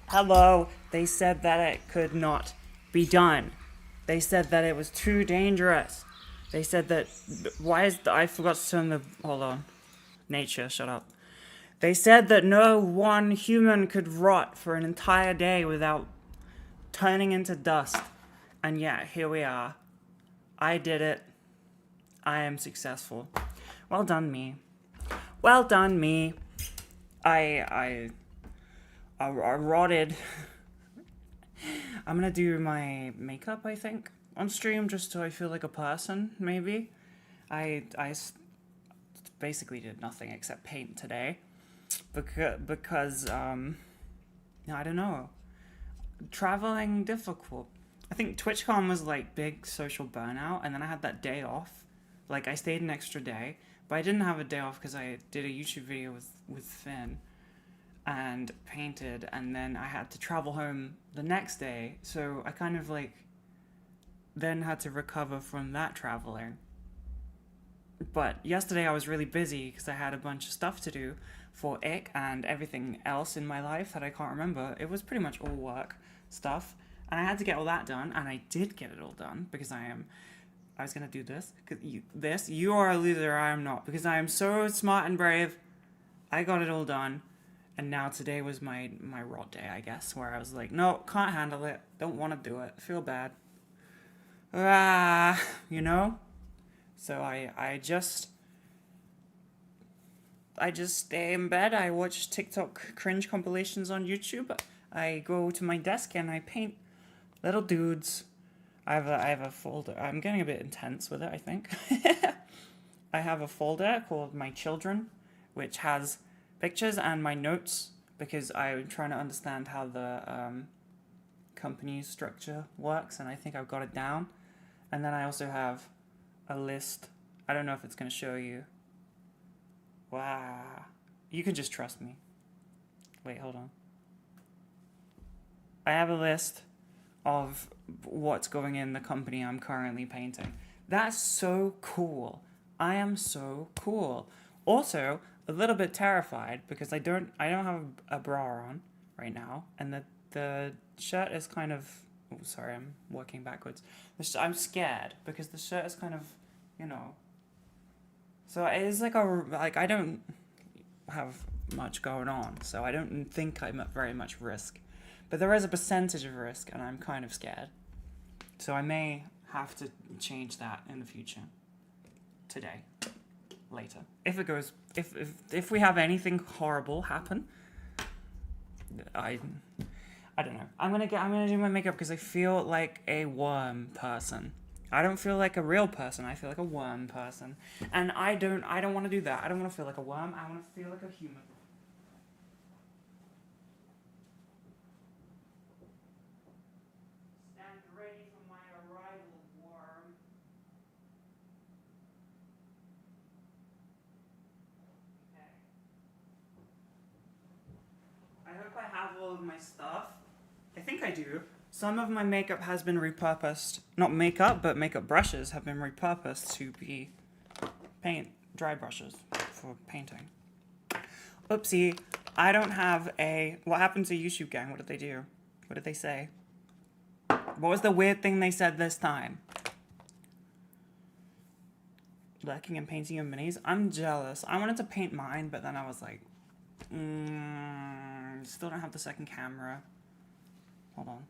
Hello, they said that it could not be done. They said that it was too dangerous. They said that. Why is. I forgot to turn the. Hold on. Nature, shut up. They said that no one human could rot for an entire day without turning into dust. And yet, here we are. I did it. I am successful. Well done, me. Well done, me. I rotted. I'm gonna do my makeup, I think, on stream just so I feel like a person, maybe. Basically did nothing except paint today. Because I don't know. Traveling difficult. I think TwitchCon was like big social burnout, and then I had that day off. Like I stayed an extra day, but I didn't have a day off because I did a YouTube video with Finn and painted, and then I had to travel home the next day. So I kind of like then had to recover from that traveling. But yesterday I was really busy because I had a bunch of stuff to do for Ick and everything else in my life that I can't remember. It was pretty much all work stuff. And I had to get all that done, and I did get it all done because I was going to do this. You are a loser, I am not. Because I am so smart and brave. I got it all done. And now today was my rot day, I guess, where I was like, no, can't handle it. Don't want to do it. Feel bad. You know? So I just stay in bed. I watch TikTok cringe compilations on YouTube. I go to my desk and I paint little dudes. I have a folder. I'm getting a bit intense with it, I think. I have a folder called My Children, which has pictures and my notes because I'm trying to understand how the company structure works, and I think I've got it down. And then I also have a list. I don't know if it's going to show you. Wow. You can just trust me. Wait, hold on. I have a list of what's going in the company I'm currently painting. That's so cool. I am so cool. Also, a little bit terrified because I don't have a bra on right now, and the shirt is kind of. Oh, sorry, I'm working backwards. I'm scared because the shirt is kind of, you know. So it is like I don't have much going on, so I don't think I'm at very much risk. But there is a percentage of risk, and I'm kind of scared. So I may have to change that in the future. Today. Later. If it goes... If we have anything horrible happen, I don't know. I'm gonna do my makeup because I feel like a worm person. I don't feel like a real person. I feel like a worm person. And I don't want to do that. I don't want to feel like a worm. I want to feel like a human. Stand ready for my arrival, worm. Okay. I hope I have all of my stuff. I think I do. Some of my makeup has been repurposed. Not makeup, but makeup brushes have been repurposed to be dry brushes for painting. Oopsie, I don't have a... What happened to YouTube Gang? What did they do? What did they say? What was the weird thing they said this time? Lurking and painting your minis? I'm jealous. I wanted to paint mine, but then I was like... still don't have the second camera. Hold on.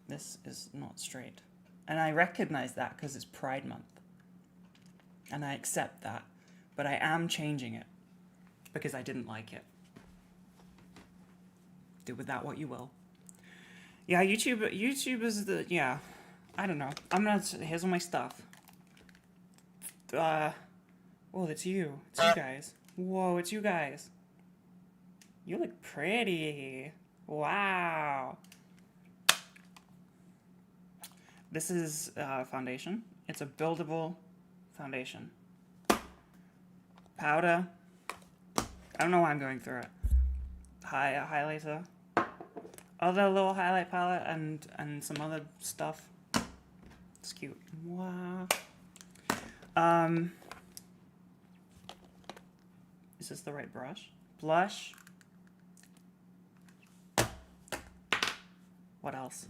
This is not straight. And I recognize that because it's Pride Month. And I accept that. But I am changing it. Because I didn't like it. Do with that what you will. Yeah, YouTube is the... Yeah. I don't know. Here's all my stuff. Oh, that's you. It's you guys. Whoa, it's you guys. You look pretty. Wow. This is foundation. It's a buildable foundation. Powder. I don't know why I'm going through it. Highlighter. Other little highlight palette and some other stuff. It's cute. Wow. Is this the right brush? Blush. What else?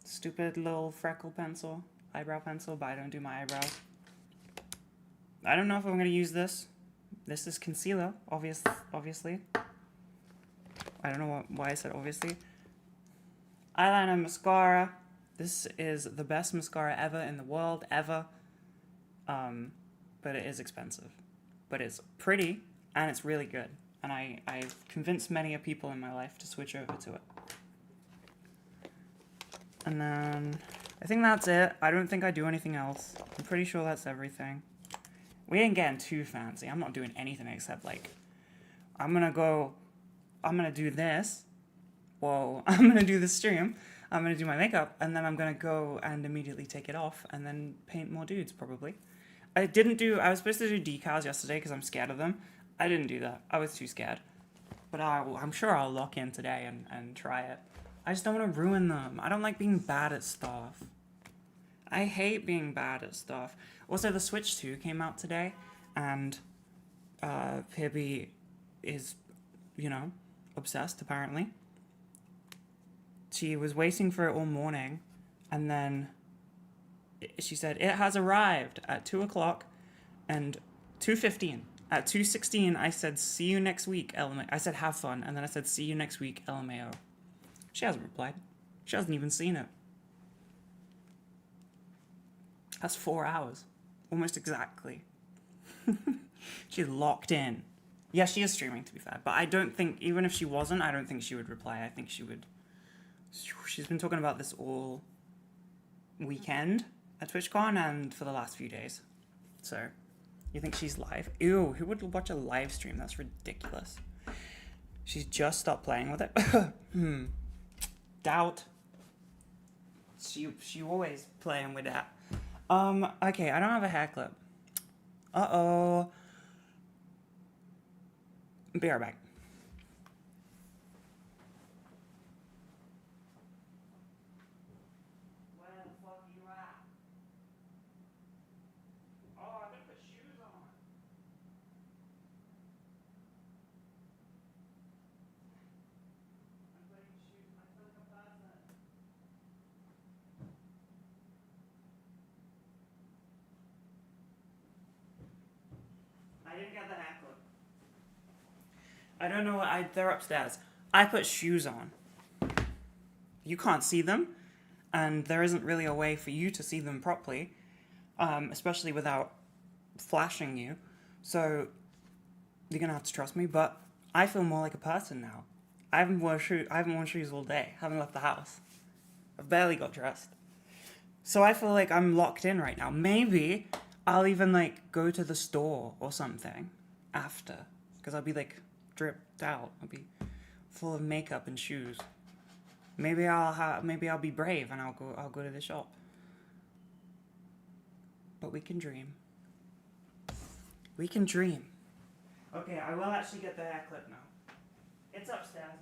Stupid little freckle pencil, eyebrow pencil, but I don't do my eyebrows. I don't know if I'm going to use this. This is concealer, obviously. I don't know why I said obviously. Eyeliner, mascara. This is the best mascara ever in the world, ever. But it is expensive. But it's pretty, and it's really good. And I've convinced many people in my life to switch over to it. And then, I think that's it. I don't think I do anything else. I'm pretty sure that's everything. We ain't getting too fancy. I'm not doing anything except, like, I'm gonna do this. Whoa, I'm gonna do the stream. I'm gonna do my makeup, and then I'm gonna go and immediately take it off, and then paint more dudes, probably. I was supposed to do decals yesterday because I'm scared of them. I didn't do that. I was too scared. But I'm sure I'll lock in today and try it. I just don't want to ruin them. I don't like being bad at stuff. I hate being bad at stuff. Also, the Switch 2 came out today, and Pibby is, obsessed, apparently. She was waiting for it all morning, and then she said, it has arrived at 2 o'clock and 2:15. At 2:16, I said, see you next week, LMAO. I said, have fun, and then I said, see you next week, LMAO. She hasn't replied. She hasn't even seen it. That's 4 hours. Almost exactly. She's locked in. Yeah, she is streaming, to be fair. But I don't think, even if she wasn't, I don't think she would reply. I think she would... She's been talking about this all weekend at TwitchCon and for the last few days. So, you think she's live? Ew, who would watch a live stream? That's ridiculous. She's just stopped playing with it. Doubt. She always playing with that. Okay, I don't have a hair clip. Uh-oh. Be right back. Where the fuck are you at? Oh, I gotta put shoes on. I'm putting shoes. I feel like a person. I didn't get the hair clip. I don't know what they're upstairs. I put shoes on. You can't see them, and there isn't really a way for you to see them properly, especially without flashing you. So you're gonna have to trust me. But I feel more like a person now. I haven't worn shoes all day. I haven't left the house. I've barely got dressed. So I feel like I'm locked in right now. Maybe I'll even go to the store or something after, because I'll be dripped out. I'll be full of makeup and shoes. Maybe I'll be brave and I'll go to the shop. But we can dream. We can dream. Okay, I will actually get the hair clip now. It's upstairs.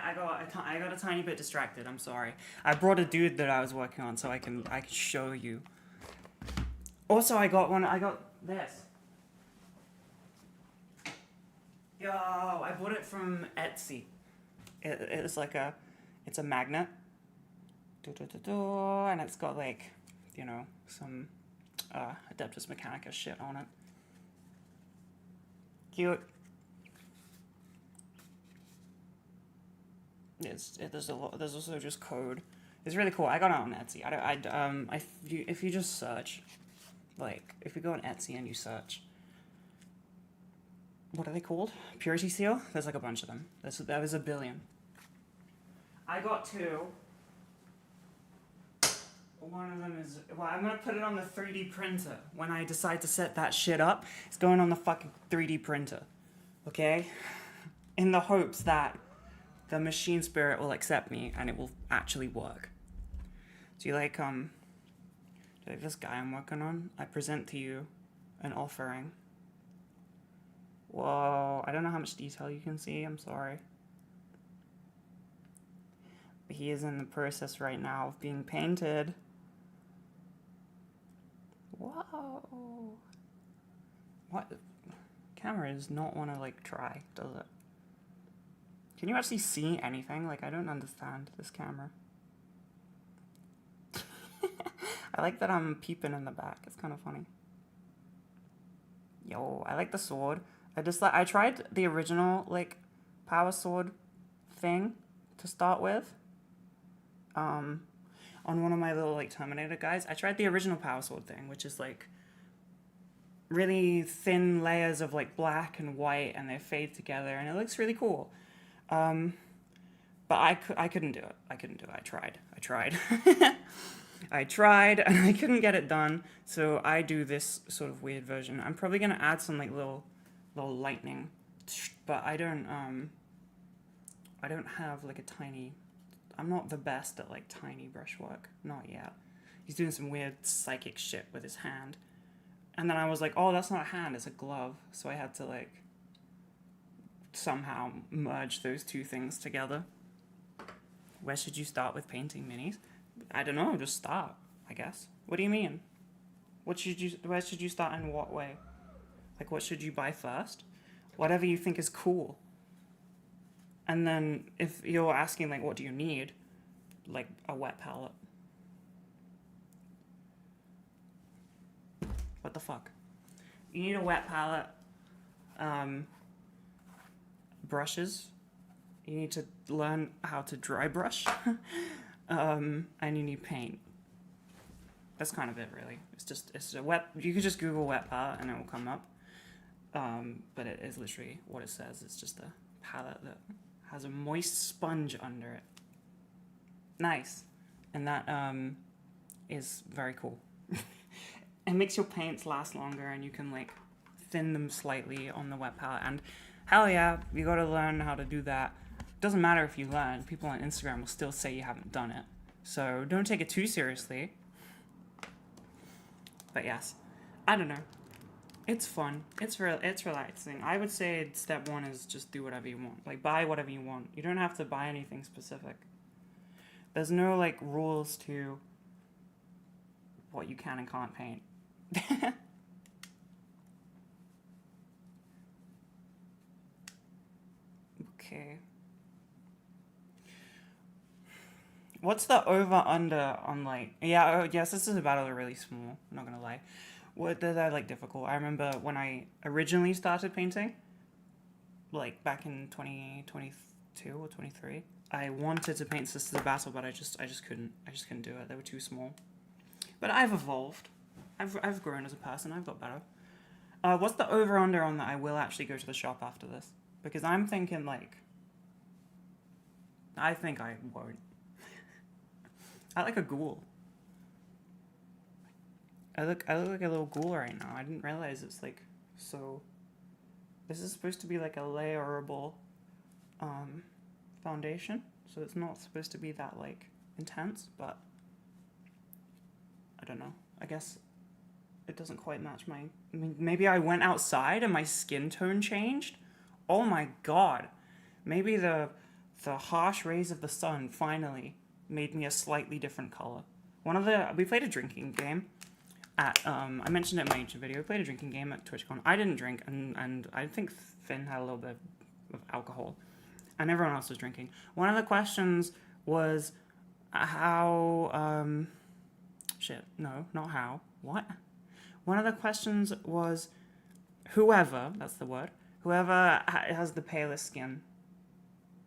I got a tiny bit distracted. I'm sorry. I brought a dude that I was working on so I can show you. Also, I got this. Yo, I bought it from Etsy. It's like it's a magnet. And it's got like, you know, some Adeptus Mechanica shit on it. Cute. There's also just code. It's really cool. I got it on Etsy. If you just search, like if you go on Etsy and you search, what are they called? Purity Seal. There's like a bunch of them. There was a billion. I got 2. One of them is, well, I'm gonna put it on the 3D printer. When I decide to set that shit up, it's going on the fucking 3D printer. Okay? In the hopes that the machine spirit will accept me and it will actually work. Do you like this guy I'm working on? I present to you an offering. Whoa, I don't know how much detail you can see, I'm sorry. But he is in the process right now of being painted. Whoa. What? Camera does not want to, like, try, does it? Can you actually see anything? Like, I don't understand this camera. I like that I'm peeping in the back. It's kind of funny. Yo, I like the sword. I tried the original, like, power sword thing to start with. On one of my little, like, Terminator guys. I tried the original power sword thing, which is, like, really thin layers of, like, black and white, and they fade together, and it looks really cool. But I couldn't do it. I tried. I tried, and I couldn't get it done, so I do this sort of weird version. I'm probably gonna add some, like, little lightning, but I don't have, like, a tiny... I'm not the best at, like, tiny brushwork. Not yet. He's doing some weird psychic shit with his hand. And then I was like, oh, that's not a hand, it's a glove. So I had to, like, somehow merge those two things together. Where should you start with painting minis? I don't know, just start, I guess. What do you mean? Where should you start in what way? Like, what should you buy first? Whatever you think is cool. And then if you're asking, like, what do you need? Like, a wet palette. What the fuck? You need a wet palette. Brushes. You need to learn how to dry brush. And you need paint. That's kind of it, really. It's a wet... You can just Google wet palette and it will come up. But it is literally what it says. It's just a palette that has a moist sponge under it. Nice. And that is very cool. It makes your paints last longer, and you can, like, thin them slightly on the wet palette. And hell yeah, you gotta learn how to do that. Doesn't matter if you learn. People on Instagram will still say you haven't done it. So don't take it too seriously. But yes, I don't know. It's fun. It's relaxing. I would say step 1 is just do whatever you want. Like, buy whatever you want. You don't have to buy anything specific. There's no, like, rules to what you can and can't paint. Okay. What's the over-under on, like... Yeah, oh, yes, this is a battle really small. I'm not gonna lie. What did I like difficult? I remember when I originally started painting, like back in 2022 or 23, I wanted to paint Sisters of Battle, but I just couldn't. I just couldn't do it. They were too small. But I've evolved. I've grown as a person. I've got better. What's the over-under on that I will actually go to the shop after this? Because I'm thinking, like... I think I won't. I like a ghoul. I look like a little ghoul right now. I didn't realize it's, like, so... This is supposed to be, like, a layerable foundation. So it's not supposed to be that, like, intense, but... I don't know. I guess it doesn't quite match my... I mean, maybe I went outside and my skin tone changed? Oh my god. Maybe the the harsh rays of the sun finally made me a slightly different color. We played a drinking game at, I mentioned it in my ancient video, we played a drinking game at TwitchCon. I didn't drink, and I think Finn had a little bit of alcohol, and everyone else was drinking. One of the questions was how, shit, no, not how, what? One of the questions was whoever, that's the word, whoever has the palest skin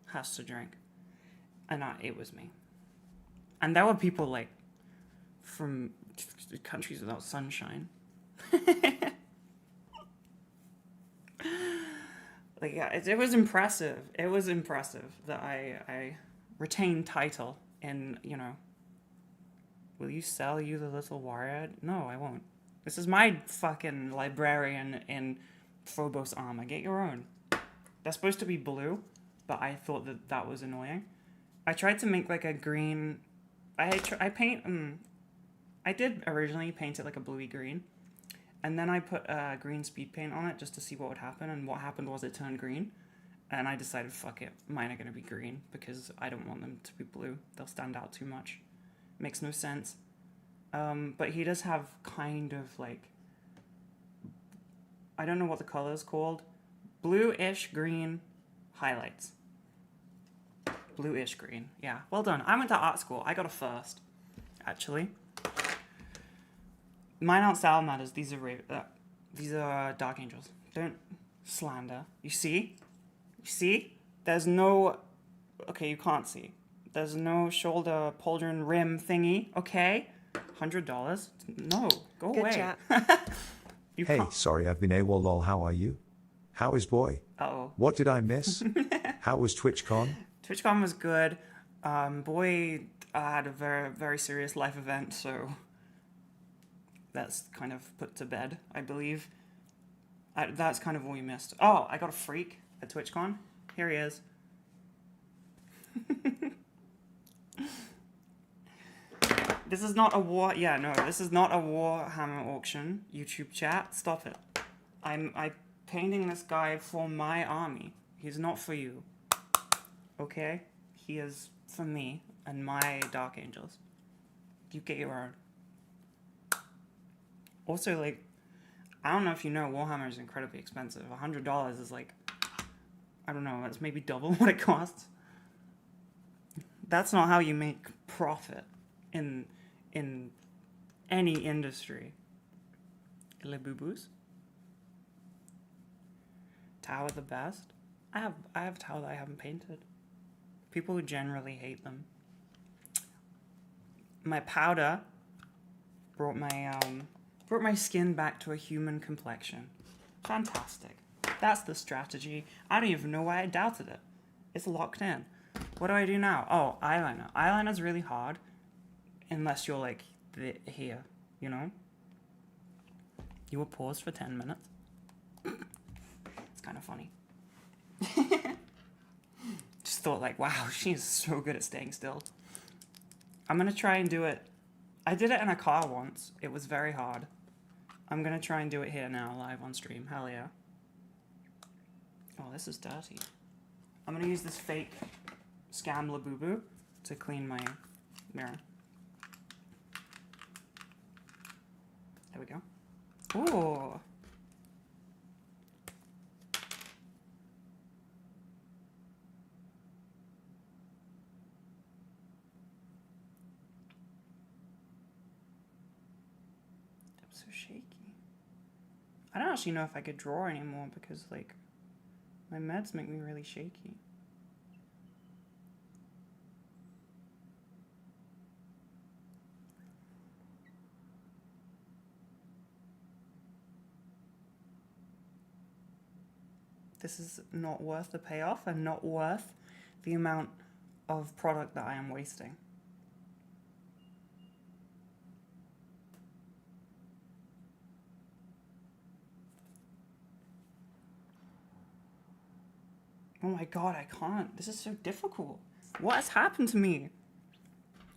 has to drink. And it was me. And there were people, like, from countries without sunshine. Like, yeah, it was impressive. It was impressive that I retained title in, you know, will you sell you the little warrior? No, I won't. This is my fucking librarian in Phobos armor. Get your own. They're supposed to be blue, but I thought that was annoying. I tried to make like a green. I did originally paint it like a bluey green, and then I put green speed paint on it just to see what would happen. And what happened was it turned green, and I decided fuck it, mine are gonna be green because I don't want them to be blue. They'll stand out too much. Makes no sense. But he does have kind of like, I don't know what the color is called, blue-ish green highlights. Blue-ish green, yeah. Well done. I went to art school. I got a first, actually. Mine aren't salamanders. These are dark angels. Don't slander. You see? You see? There's no. Okay, you can't see. There's no shoulder pauldron rim thingy. Okay, $100. No, go Good away. chat. Hey, can't. sorry I've been AWOL lol, how are you? How is boy? Uh-oh. What did I miss? How was TwitchCon? TwitchCon was good. Boy had a very, very serious life event, so that's kind of put to bed, I believe. That's kind of what we missed. Oh, I got a freak at TwitchCon. Here he is. This is not a this is not a Warhammer auction, YouTube chat. Stop it. I'm painting this guy for my army. He's not for you. Okay? He is for me and my Dark Angels. You get your own. Also, like, I don't know if you know, Warhammer is incredibly expensive. $100 is like, I don't know, that's maybe double what it costs. That's not how you make profit in any industry. Le boo-boos. Tower the best. I have Tower that I haven't painted. People generally hate them. My powder brought my skin back to a human complexion. Fantastic. That's the strategy. I don't even know why I doubted it. It's locked in. What do I do now? Oh, eyeliner. Eyeliner's really hard. Unless you're like here, you know? You were paused for 10 minutes. It's kind of funny. Just thought like, wow, she's so good at staying still. I'm gonna try and do it. I did it in a car once. It was very hard. I'm gonna try and do it here now, live on stream. Hell yeah. Oh, this is dirty. I'm gonna use this fake Scam Labubu to clean my mirror. There we go. Ooh. I'm so shaky. I don't actually know if I could draw anymore because, like, my meds make me really shaky. This is not worth the payoff and not worth the amount of product that I am wasting. Oh my god, I can't. This is so difficult. What has happened to me?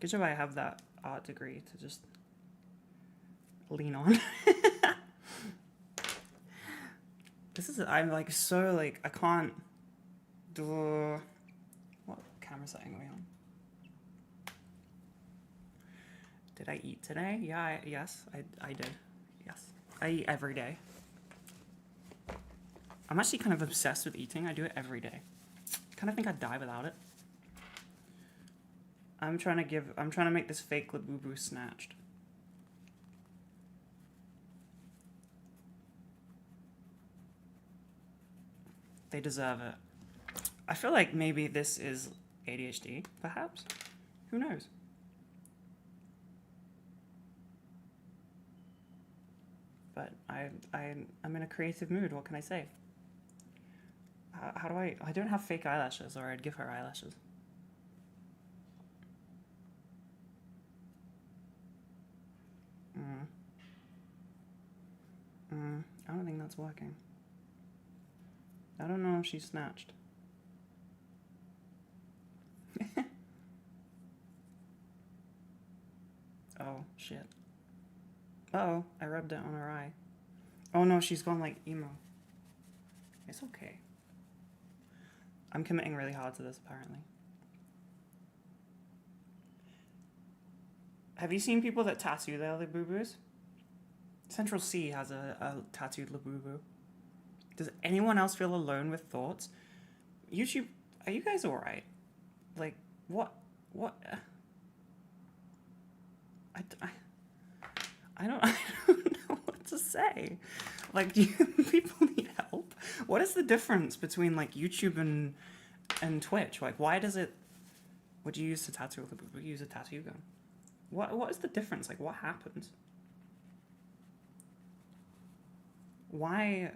Good job I have that art degree to just lean on. I'm like so like, I can't do, what? camera setting are we on? Did I eat today? Yeah, yes, I did. Yes. I eat every day. I'm actually kind of obsessed with eating. I do it every day. I kind of think I'd die without it. I'm trying to make this fake Labubu snatched. They deserve it. I feel like maybe this is ADHD, perhaps? Who knows? But I'm in a creative mood, what can I say? How do I don't have fake eyelashes, or I'd give her eyelashes. I don't think that's working. I don't know if she's snatched. Oh, shit. Uh-oh, I rubbed it on her eye. Oh no, she's gone like emo. It's okay. I'm committing really hard to this, apparently. Have you seen people that tattoo their Labubus? Central C has a tattooed Labubu. Does anyone else feel alone with thoughts? YouTube, are you guys alright? Like, what? I don't know what to say. Like, do people need help? What is the difference between, like, YouTube and Twitch? Like, why does it... What do you use to tattoo with a... use a tattoo gun? What is the difference? Like, what happens? Why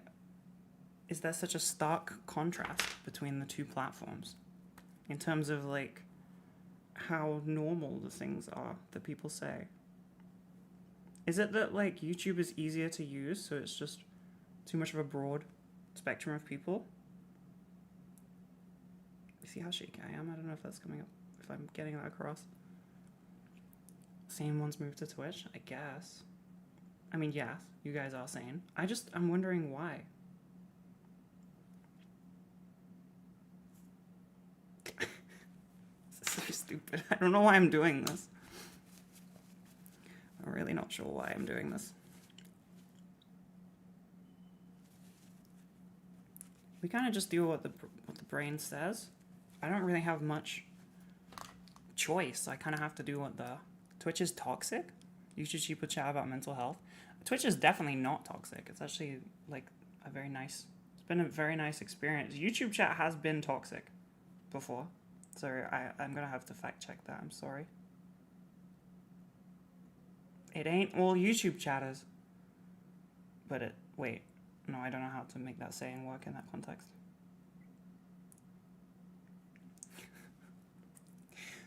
is there such a stark contrast between the two platforms? In terms of, like, how normal the things are that people say. Is it that, like, YouTube is easier to use, so it's just too much of a broad spectrum of people? You see how shaky I am? I don't know if that's coming up, if I'm getting that across. Sane ones moved to Twitch, I guess. I mean, yes, you guys are sane. I'm wondering why. This is so stupid. I don't know why I'm doing this. I'm really not sure why I'm doing this. We kind of just do what the brain says. I don't really have much choice. I kind of have to do what the... Twitch is toxic? YouTube people chat about mental health. Twitch is definitely not toxic. It's actually, like, a very nice... It's been a very nice experience. YouTube chat has been toxic before. So I'm going to have to fact check that. I'm sorry. It ain't all YouTube chatters. But it... Wait. No, I don't know how to make that saying work in that context.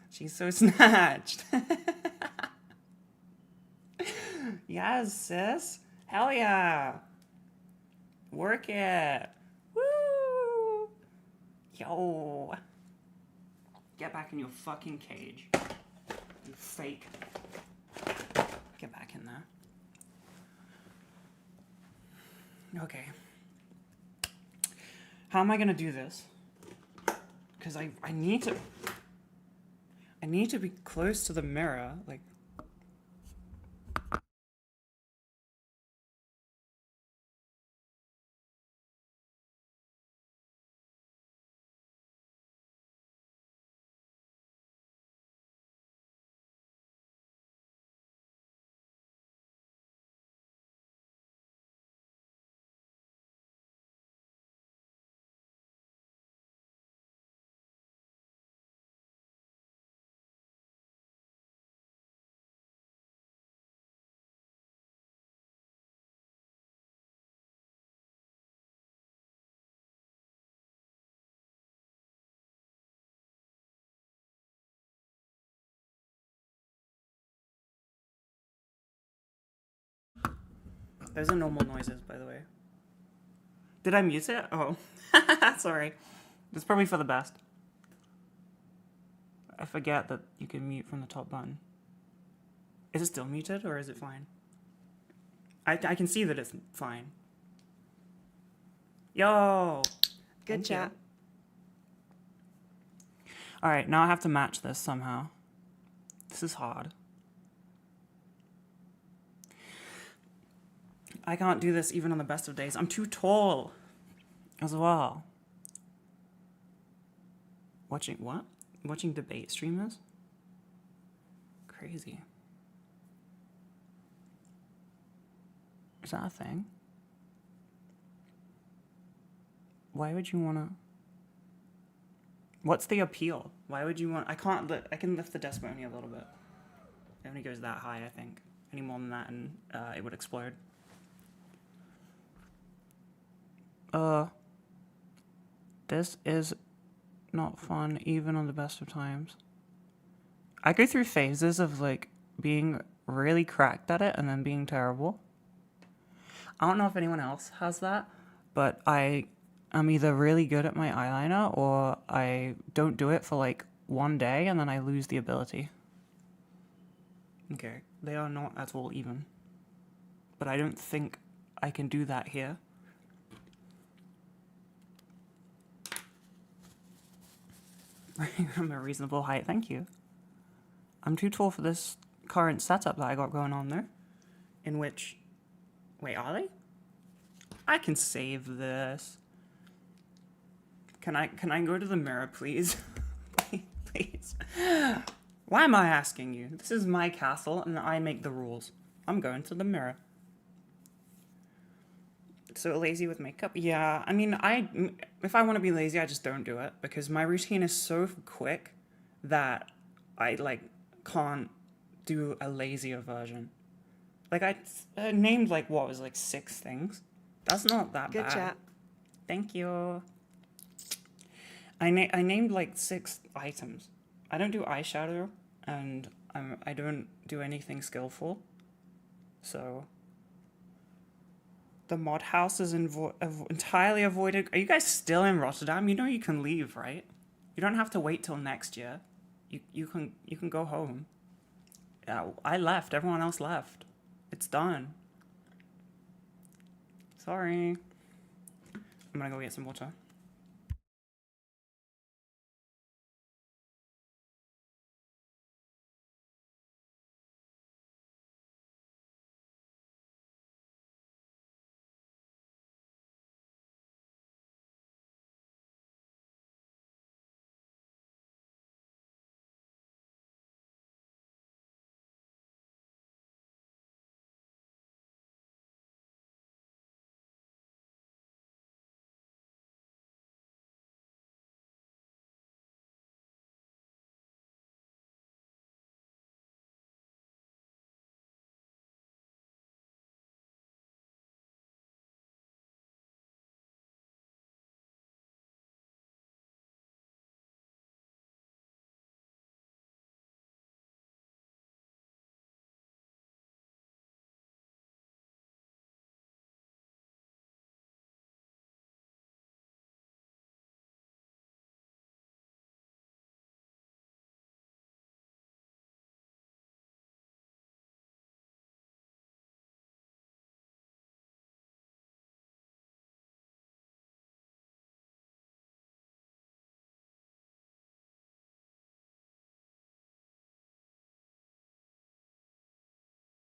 She's so snatched. Yes, sis. Hell yeah. Work it. Woo. Yo. Get back in your fucking cage. You fake. Get back in there. Okay. How am I gonna do this? Because I need to be close to the mirror, like... Those are normal noises, by the way. Did I mute it? Oh. Sorry. It's probably for the best. I forget that you can mute from the top button. Is it still muted, or is it fine? I can see that it's fine. Yo! Good chat. All right, now I have to match this somehow. This is hard. I can't do this even on the best of days. I'm too tall as well. Watching what? Watching debate streamers? Crazy. Is that a thing? Why would you want to... What's the appeal? Why would you want... I can lift the desk only a little bit. It only goes that high, I think. Any more than that and it would explode. This is not fun even on the best of times. I go through phases of like being really cracked at it and then being terrible. I don't know if anyone else has that, but I'm either really good at my eyeliner or I don't do it for like one day and then I lose the ability. Okay, they are not at all even. But I don't think I can do that here. I'm a reasonable height, thank you. I'm too tall for this current setup that I got going on there. In which... Wait, are they? I can save this. Can I go to the mirror, please? Please. Why am I asking you? This is my castle and I make the rules. I'm going to the mirror. So lazy with makeup? Yeah, I mean, if I want to be lazy, I just don't do it because my routine is so quick that I like can't do a lazier version. Like I named like what was like 6 things. That's not that bad. Good chat. Thank you. I named like 6 items. I don't do eyeshadow and I don't do anything skillful. So the mod house is entirely avoided. Are you guys still in Rotterdam? You know you can leave, right? You don't have to wait till next year. You can go home. Yeah, I left. Everyone else left. It's done. Sorry. I'm gonna go get some water.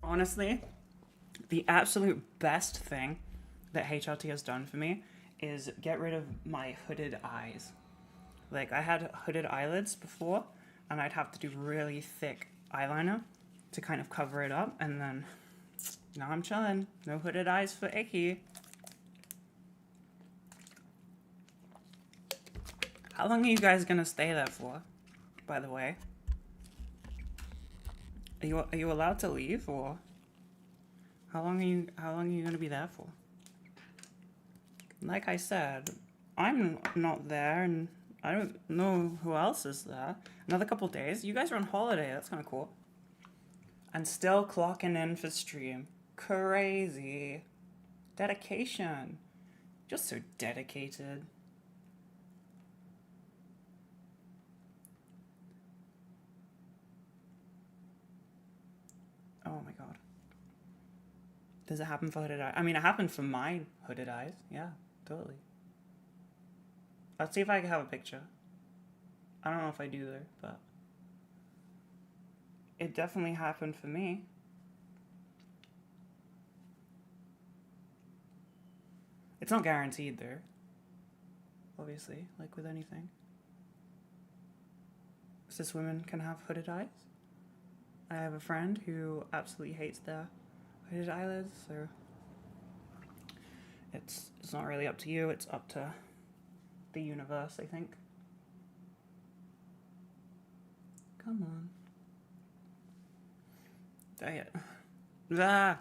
Honestly, the absolute best thing that HRT has done for me is get rid of my hooded eyes. Like, I had hooded eyelids before, and I'd have to do really thick eyeliner to kind of cover it up, and then now I'm chilling. No hooded eyes for Icky. How long are you guys gonna stay there for, by the way? Are you allowed to leave, or how long are you gonna be there for? Like I said, I'm not there, and I don't know who else is there. Another couple days. You guys are on holiday. That's kind of cool. And still clocking in for stream. Crazy. Dedication. Just so dedicated. Oh my god. Does it happen for hooded eyes? I mean, it happened for my hooded eyes. Yeah, totally. Let's see if I can have a picture. I don't know if I do though, but it definitely happened for me. It's not guaranteed though, obviously, like with anything. Cis women can have hooded eyes. I have a friend who absolutely hates their hooded eyelids, so it's not really up to you, it's up to the universe, I think. Come on. Dang it. Ah!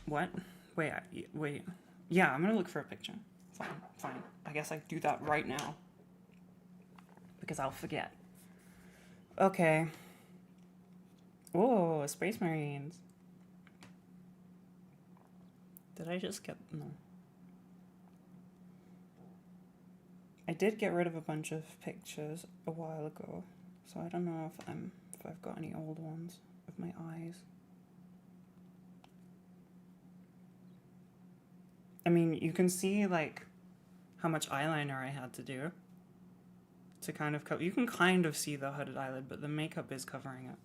What? Wait. Yeah, I'm gonna look for a picture. Fine. I guess I do that right now. Because I'll forget. Okay. Oh, Space Marines. Did I just get... No. I did get rid of a bunch of pictures a while ago, so I don't know if I've got any old ones of my eyes. I mean, you can see like how much eyeliner I had to do to kind of cover. You can kind of see the hooded eyelid, but the makeup is covering it.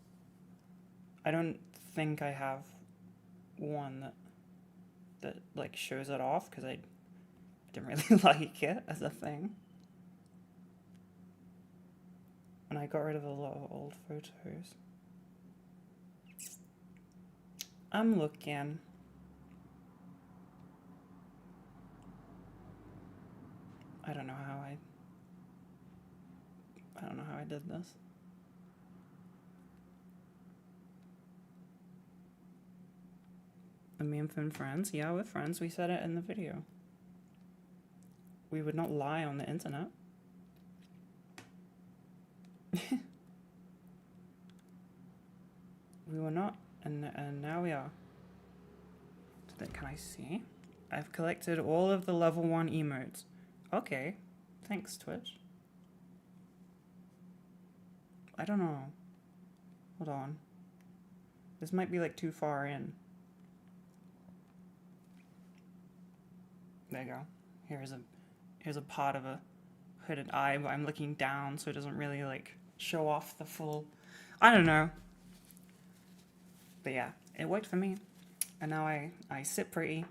I don't think I have one that like shows it off because I didn't really like it as a thing. And I got rid of a lot of old photos. I'm looking. I don't know how I did this. And me and Finn friends? Yeah, we're friends. We said it in the video. We would not lie on the internet. We were not, and now we are. So then, can I see? I've collected all of the level 1 emotes. Okay, thanks Twitch. I don't know. Hold on. This might be like too far in. There you go. Here's a part of a hooded eye, but I'm looking down so it doesn't really like show off the full... I don't know. But yeah, it worked for me. And now I sit pretty.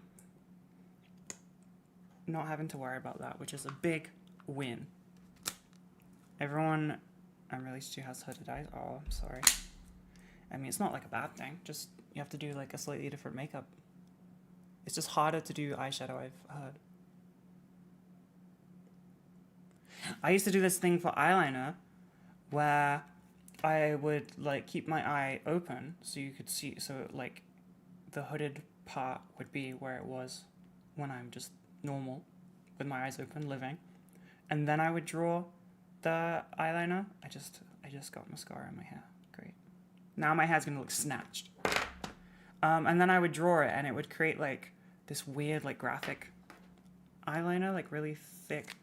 Not having to worry about that, which is a big win. Everyone I'm released to has hooded eyes. Oh, I'm sorry. I mean, it's not like a bad thing. Just you have to do like a slightly different makeup. It's just harder to do eyeshadow, I've heard. I used to do this thing for eyeliner where I would like keep my eye open so you could see, so like the hooded part would be where it was when I'm just normal with my eyes open living, and then I would draw the eyeliner. I just got mascara in my hair. Great. Now my hair's gonna look snatched. And then I would draw it and it would create like this weird like graphic eyeliner, like really thick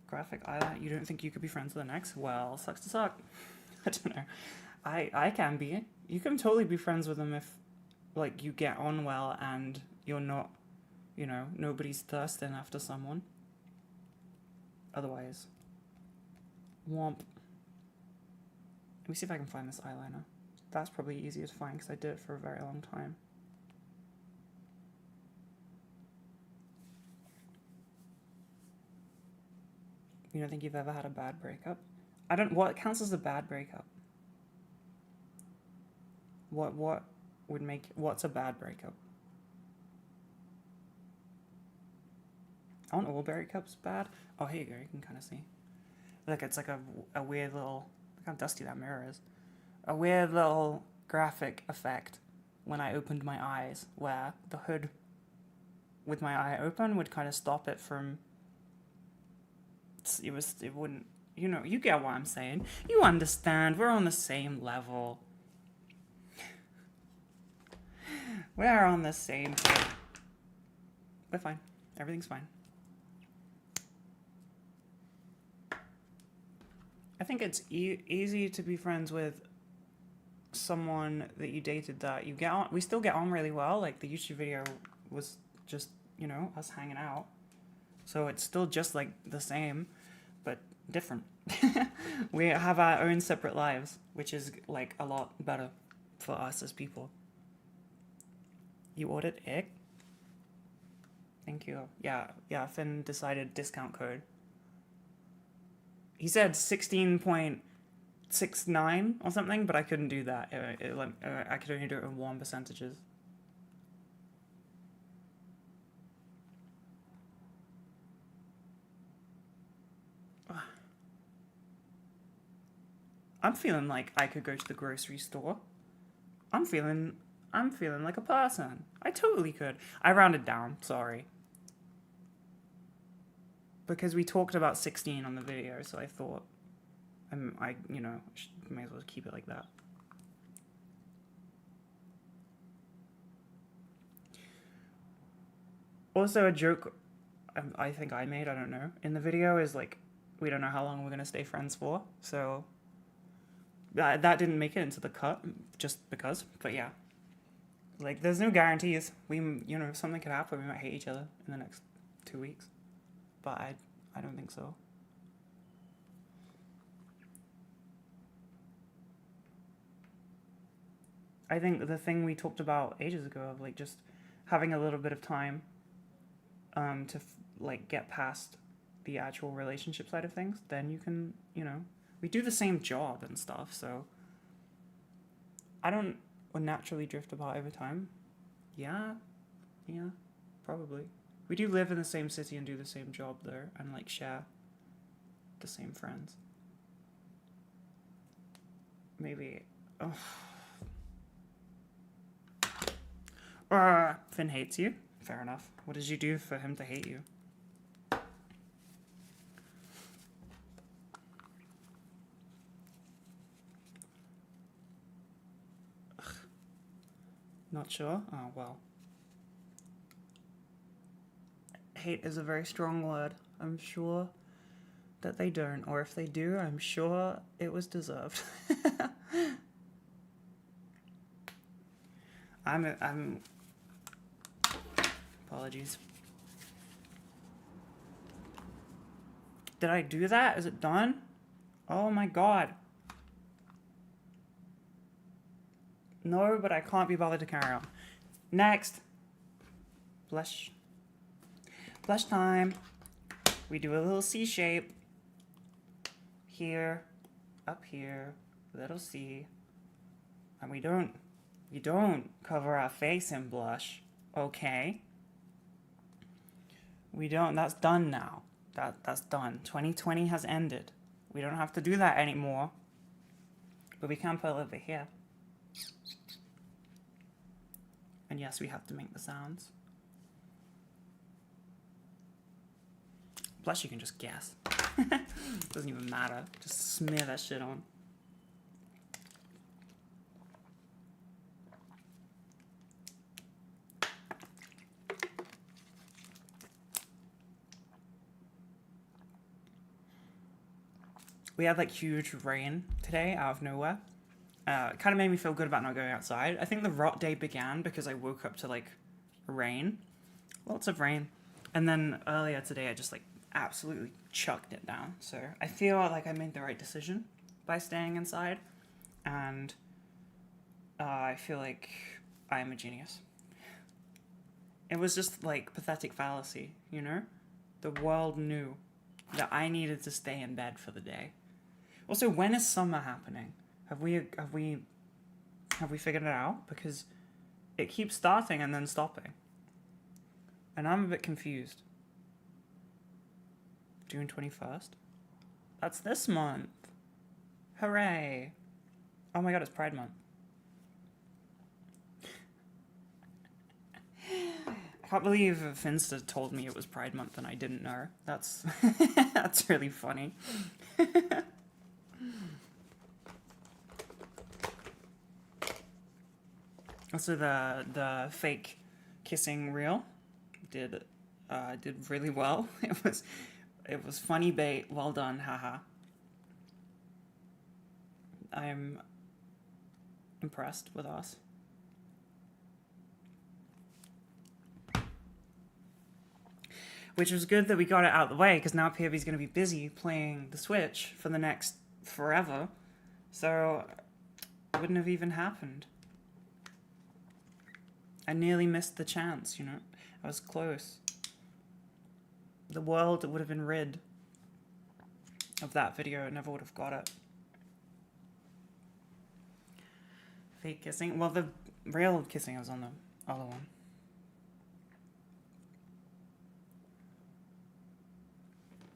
graphic eyeliner. You don't think you could be friends with an ex? Well, sucks to suck. I don't know. I can be. You can totally be friends with them if like you get on well and you're not, you know, nobody's thirsting after someone. Otherwise, womp. Let me see if I can find this eyeliner. That's probably easier to find because I did it for a very long time. You don't think you've ever had a bad breakup? What counts as a bad breakup? What would make, what's a bad breakup? Aren't all breakups bad? Oh, here you go, you can kind of see. Look, it's like a weird little, look how dusty that mirror is. A weird little graphic effect when I opened my eyes, where the hood with my eye open would kind of stop it from, it wouldn't, you know, you get what I'm saying. You understand, we're on the same level. We're on the same thing. We're fine. Everything's fine. I think it's easy to be friends with someone that you dated that you get on. We still get on really well. Like the YouTube video was just, you know, us hanging out. So it's still just like the same, but different. We have our own separate lives, which is like a lot better for us as people. You ordered egg? Thank you. Yeah, Finn decided discount code. He said 16.69 or something, but I couldn't do that. I could only do it in 1 percentages. I'm feeling like I could go to the grocery store. I'm feeling like a person. I totally could. I rounded down, sorry. Because we talked about 16 on the video, so I thought I may as well keep it like that. Also, a joke I think I made, I don't know, in the video is like, we don't know how long we're going to stay friends for, so that didn't make it into the cut, just because, but yeah. Like, there's no guarantees. Something could happen, we might hate each other in the next 2 weeks, but I don't think so. I think the thing we talked about ages ago of like just having a little bit of time to like get past the actual relationship side of things, then you can, we do the same job and stuff, so I don't naturally drift apart over time. Yeah, probably. We do live in the same city and do the same job though, and like share the same friends. Maybe. Finn hates you. Fair enough. What did you do for him to hate you? Not sure? Oh, well. Hate is a very strong word. I'm sure that they don't. Or if they do, I'm sure it was deserved. I'm... Apologies. Did I do that? Is it done? Oh my god. No, but I can't be bothered to carry on. Next. Blush. Blush time. We do a little C shape. Here. Up here. Little C. And we don't cover our face in blush. Okay. We don't. That's done now. That's done. 2020 has ended. We don't have to do that anymore. But we can put a little bit here. And yes, we have to make the sounds. Plus, you can just guess. Doesn't even matter. Just smear that shit on. We had like huge rain today out of nowhere. It kind of made me feel good about not going outside. I think the rot day began because I woke up to like rain. Lots of rain. And then earlier today I just like absolutely chucked it down. So I feel like I made the right decision by staying inside. And I feel like I am a genius. It was just like pathetic fallacy, you know? The world knew that I needed to stay in bed for the day. Also, when is summer happening? Have we figured it out? Because it keeps starting and then stopping. And I'm a bit confused. June 21st? That's this month. Hooray. Oh my god, it's Pride Month. I can't believe Finsta told me it was Pride Month and I didn't know. That's that's really funny. Also, the fake kissing reel did really well. It was funny bait. Well done, haha. I'm impressed with us. which was good that we got it out of the way because now POV's going to be busy playing the Switch for the next forever. So it wouldn't have even happened. I nearly missed the chance, you know. I was close. The world would have been rid of that video. It never would have got it. Fake kissing. Well, the real kissing was on the other one.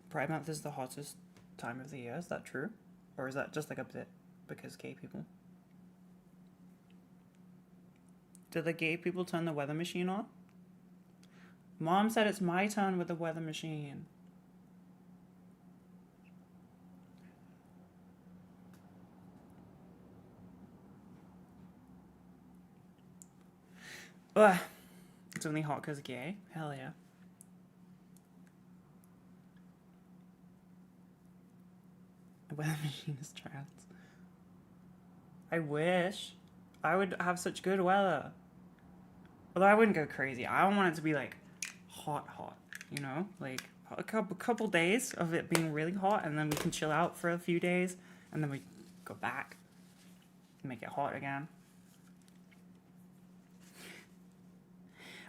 Pride Month is the hottest time of the year. Is that true? Or is that just like a bit because gay people? Did the gay people turn the weather machine on? Mom said it's my turn with the weather machine. Ugh. It's only hot because gay? Hell yeah. The weather machine is trans. I wish. I would have such good weather. Although I wouldn't go crazy. I don't want it to be like hot, you know? Like a couple days of it being really hot and then we can chill out for a few days and then we go back and make it hot again.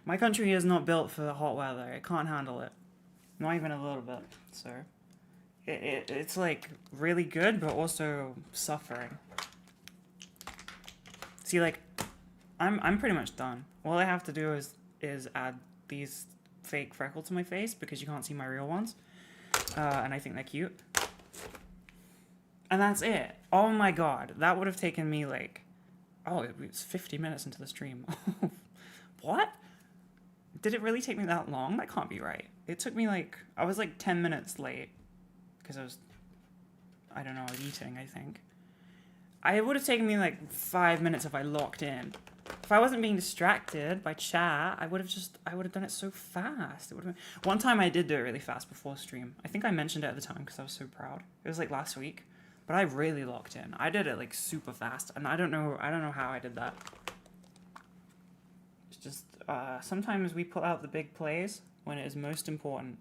My country is not built for the hot weather. It can't handle it. Not even a little bit. So it's like really good but also suffering. See, like, I'm pretty much done. All I have to do is add these fake freckles to my face because you can't see my real ones. And I think they're cute. And that's it. Oh my god. That would have taken me like... Oh, it was 50 minutes into the stream. What? Did it really take me that long? That can't be right. It took me like... I was like 10 minutes late. Because I was... I don't know, I was eating, I think. It would have taken me like 5 minutes if I locked in. If I wasn't being distracted by chat, I would have done it so fast. It would have been... One time I did do it really fast before stream. I think I mentioned it at the time because I was so proud. It was like last week, but I really locked in. I did it like super fast, and I don't know how I did that. It's just sometimes we pull out the big plays when it is most important.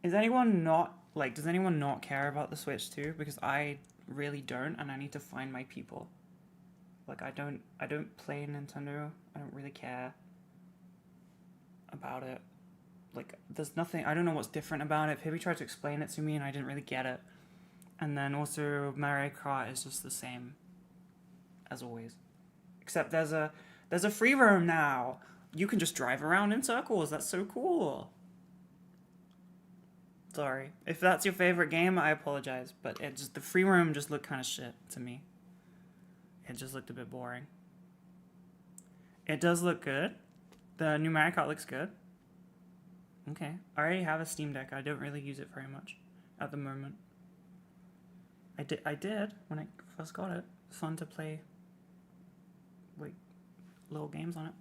Does anyone not care about the Switch too? Because I really don't, and I need to find my people. Like I don't play Nintendo. I don't really care about it. Like there's nothing, I don't know what's different about it. Pibby tried to explain it to me and I didn't really get it. And then also Mario Kart is just the same as always. Except there's a free roam now. You can just drive around in circles. That's so cool. Sorry. If that's your favorite game, I apologize. But the free roam just looked kind of shit to me. It just looked a bit boring. It does look good. The new Mario Kart looks good. Okay. I already have a Steam Deck. I don't really use it very much at the moment. I did when I first got it. It's fun to play like little games on it.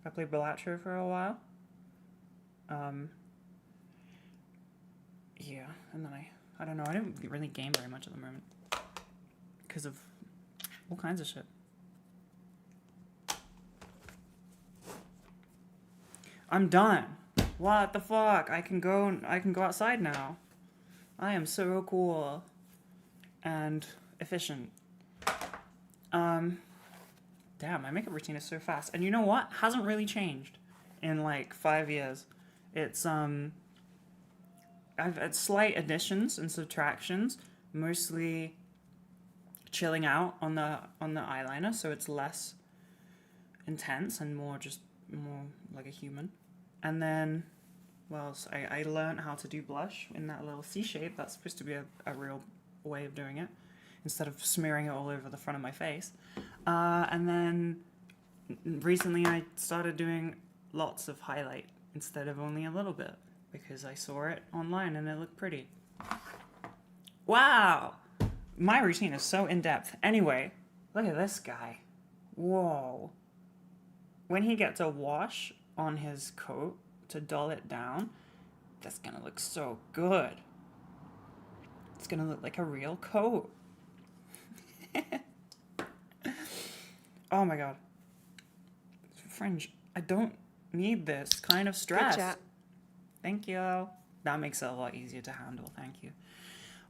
I played Balatro for a while. Yeah, and then I don't know, I don't really game very much at the moment because of all kinds of shit. I'm done. What the fuck? I can go outside now. I am so cool and efficient. Damn, my makeup routine is so fast. And you know what? Hasn't really changed in like 5 years. It's I've had slight additions and subtractions, mostly chilling out on the eyeliner, so it's less intense and more like a human. And then, well, so I learned how to do blush in that little C shape. That's supposed to be a real way of doing it, instead of smearing it all over the front of my face. And then recently I started doing lots of highlight instead of only a little bit, because I saw it online and it looked pretty. Wow! My routine is so in-depth. Anyway, look at this guy. Whoa. When he gets a wash on his coat to dull it down, that's gonna look so good. It's gonna look like a real coat. Oh my god. Fringe, I don't need this kind of stress. Good chat. Thank you. That makes it a lot easier to handle. Thank you.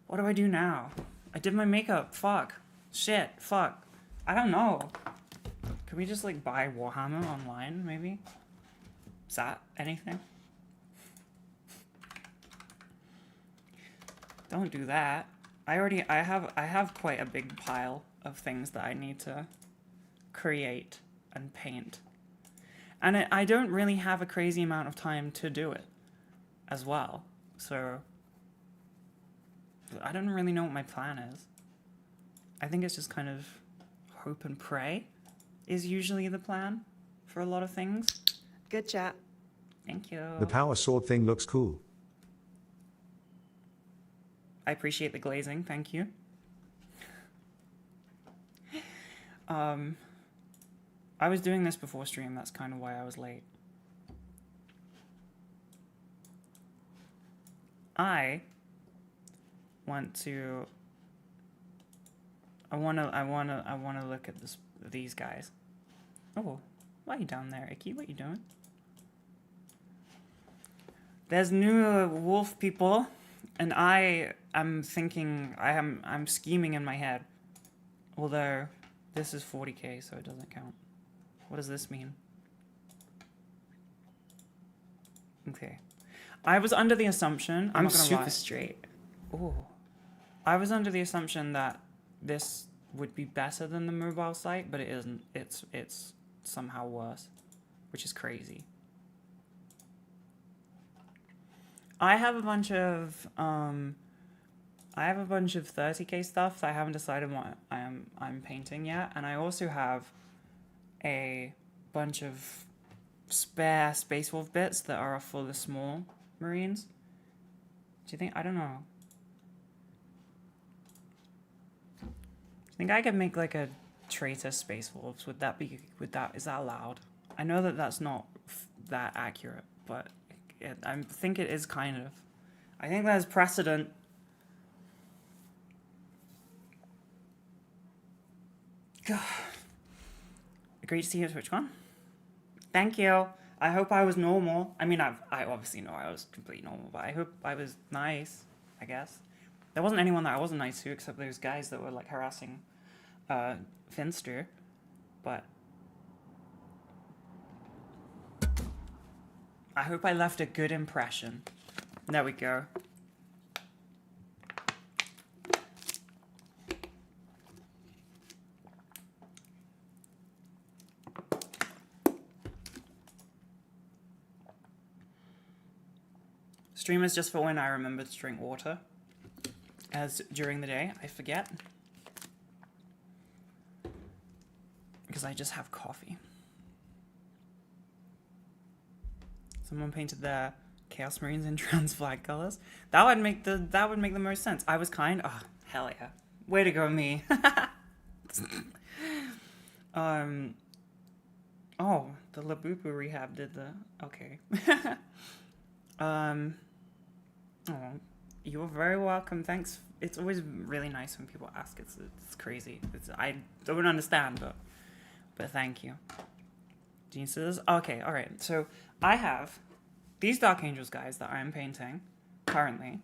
What do I do now? I did my makeup. Fuck. Shit. Fuck. I don't know. Can we just like buy Warhammer online maybe? Is that anything? Don't do that. I have quite a big pile of things that I need to create and paint. And I don't really have a crazy amount of time to do it as well. So I don't really know what my plan is. I think it's just kind of hope and pray is usually the plan for a lot of things. Good chat. Thank you. The power sword thing looks cool. I appreciate the glazing. Thank you. I was doing this before stream. That's kind of why I was late. I want to look at these guys. Oh, why are you down there, Icky? What are you doing? There's new wolf people, and I am thinking, I'm scheming in my head. Although this is 40k, so it doesn't count. What does this mean? Okay. I was under the assumption, I'm super straight. Oh. I was under the assumption that this would be better than the mobile site, but it isn't. It's somehow worse, which is crazy. I have a bunch of 30k stuff that I haven't decided what I'm painting yet, and I also have a bunch of spare Space Wolf bits that are for the small Marines. Do you think? I don't know. Do you think I could make like a traitor Space Wolves? Is that allowed? I know that that's not that accurate, but I think it is kind of. I think there's precedent. God. Great to see you, TwitchCon. Thank you. I hope I was normal. I mean, I obviously know I was completely normal, but I hope I was nice, I guess. There wasn't anyone that I wasn't nice to, except those guys that were, like, harassing Finster. But I hope I left a good impression. There we go. Stream is just for when I remember to drink water. As during the day, I forget. Because I just have coffee. Someone painted their Chaos Marines in trans flag colors. That would make the most sense. I was kind. Oh, hell yeah. Way to go, me. Oh, the Labubu rehab did the. Okay. Oh, you're very welcome. Thanks. It's always really nice when people ask. It's crazy. I don't understand, but thank you. Gene says, okay, all right. So I have these Dark Angels guys that I'm painting currently.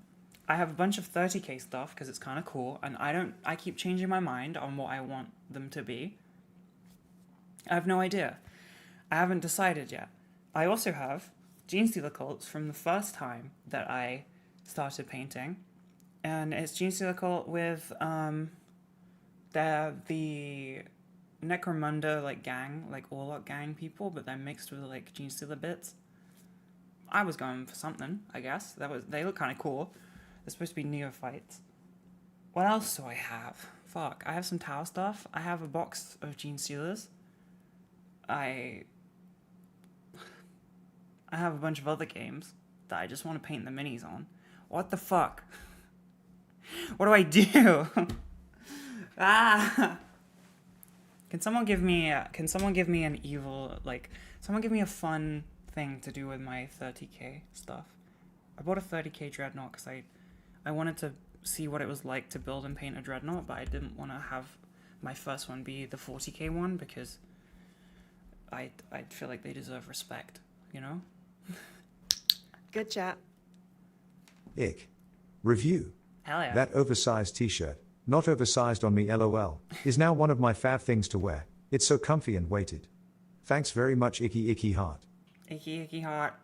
I have a bunch of 30k stuff because it's kind of cool, and I keep changing my mind on what I want them to be. I have no idea. I haven't decided yet. I also have Genestealer cults from the first time that I started painting, and it's Genestealer cult with the Necromunda like gang, like Orlok gang people, but they're mixed with like Genestealer bits. I was going for something, I guess. They look kind of cool. They're supposed to be neophytes. What else do I have? Fuck, I have some Tau stuff. I have a box of Genestealers. I have a bunch of other games that I just want to paint the minis on. What the fuck? What do I do? Ah! Can someone give me an evil, like, someone give me a fun thing to do with my 30k stuff? I bought a 30k Dreadnought because I wanted to see what it was like to build and paint a Dreadnought, but I didn't want to have my first one be the 40k one because I feel like they deserve respect, you know? Good chat. Ick. Review. Hell yeah. That oversized t-shirt, not oversized on me lol, is now one of my fav things to wear. It's so comfy and weighted. Thanks very much icky icky heart. Icky icky heart.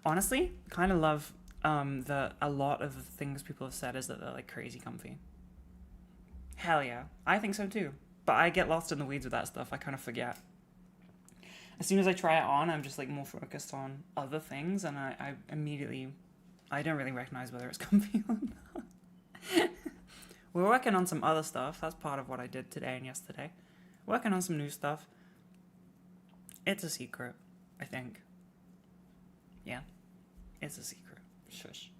Honestly, kind of love a lot of the things people have said is that they're like crazy comfy. Hell yeah. I think so too. But I get lost in the weeds with that stuff. I kind of forget. As soon as I try it on, I'm just like more focused on other things, and I immediately, I don't really recognize whether it's comfy or not. We're working on some other stuff. That's part of what I did today and yesterday. Working on some new stuff. It's a secret, I think. Yeah, it's a secret. Shush.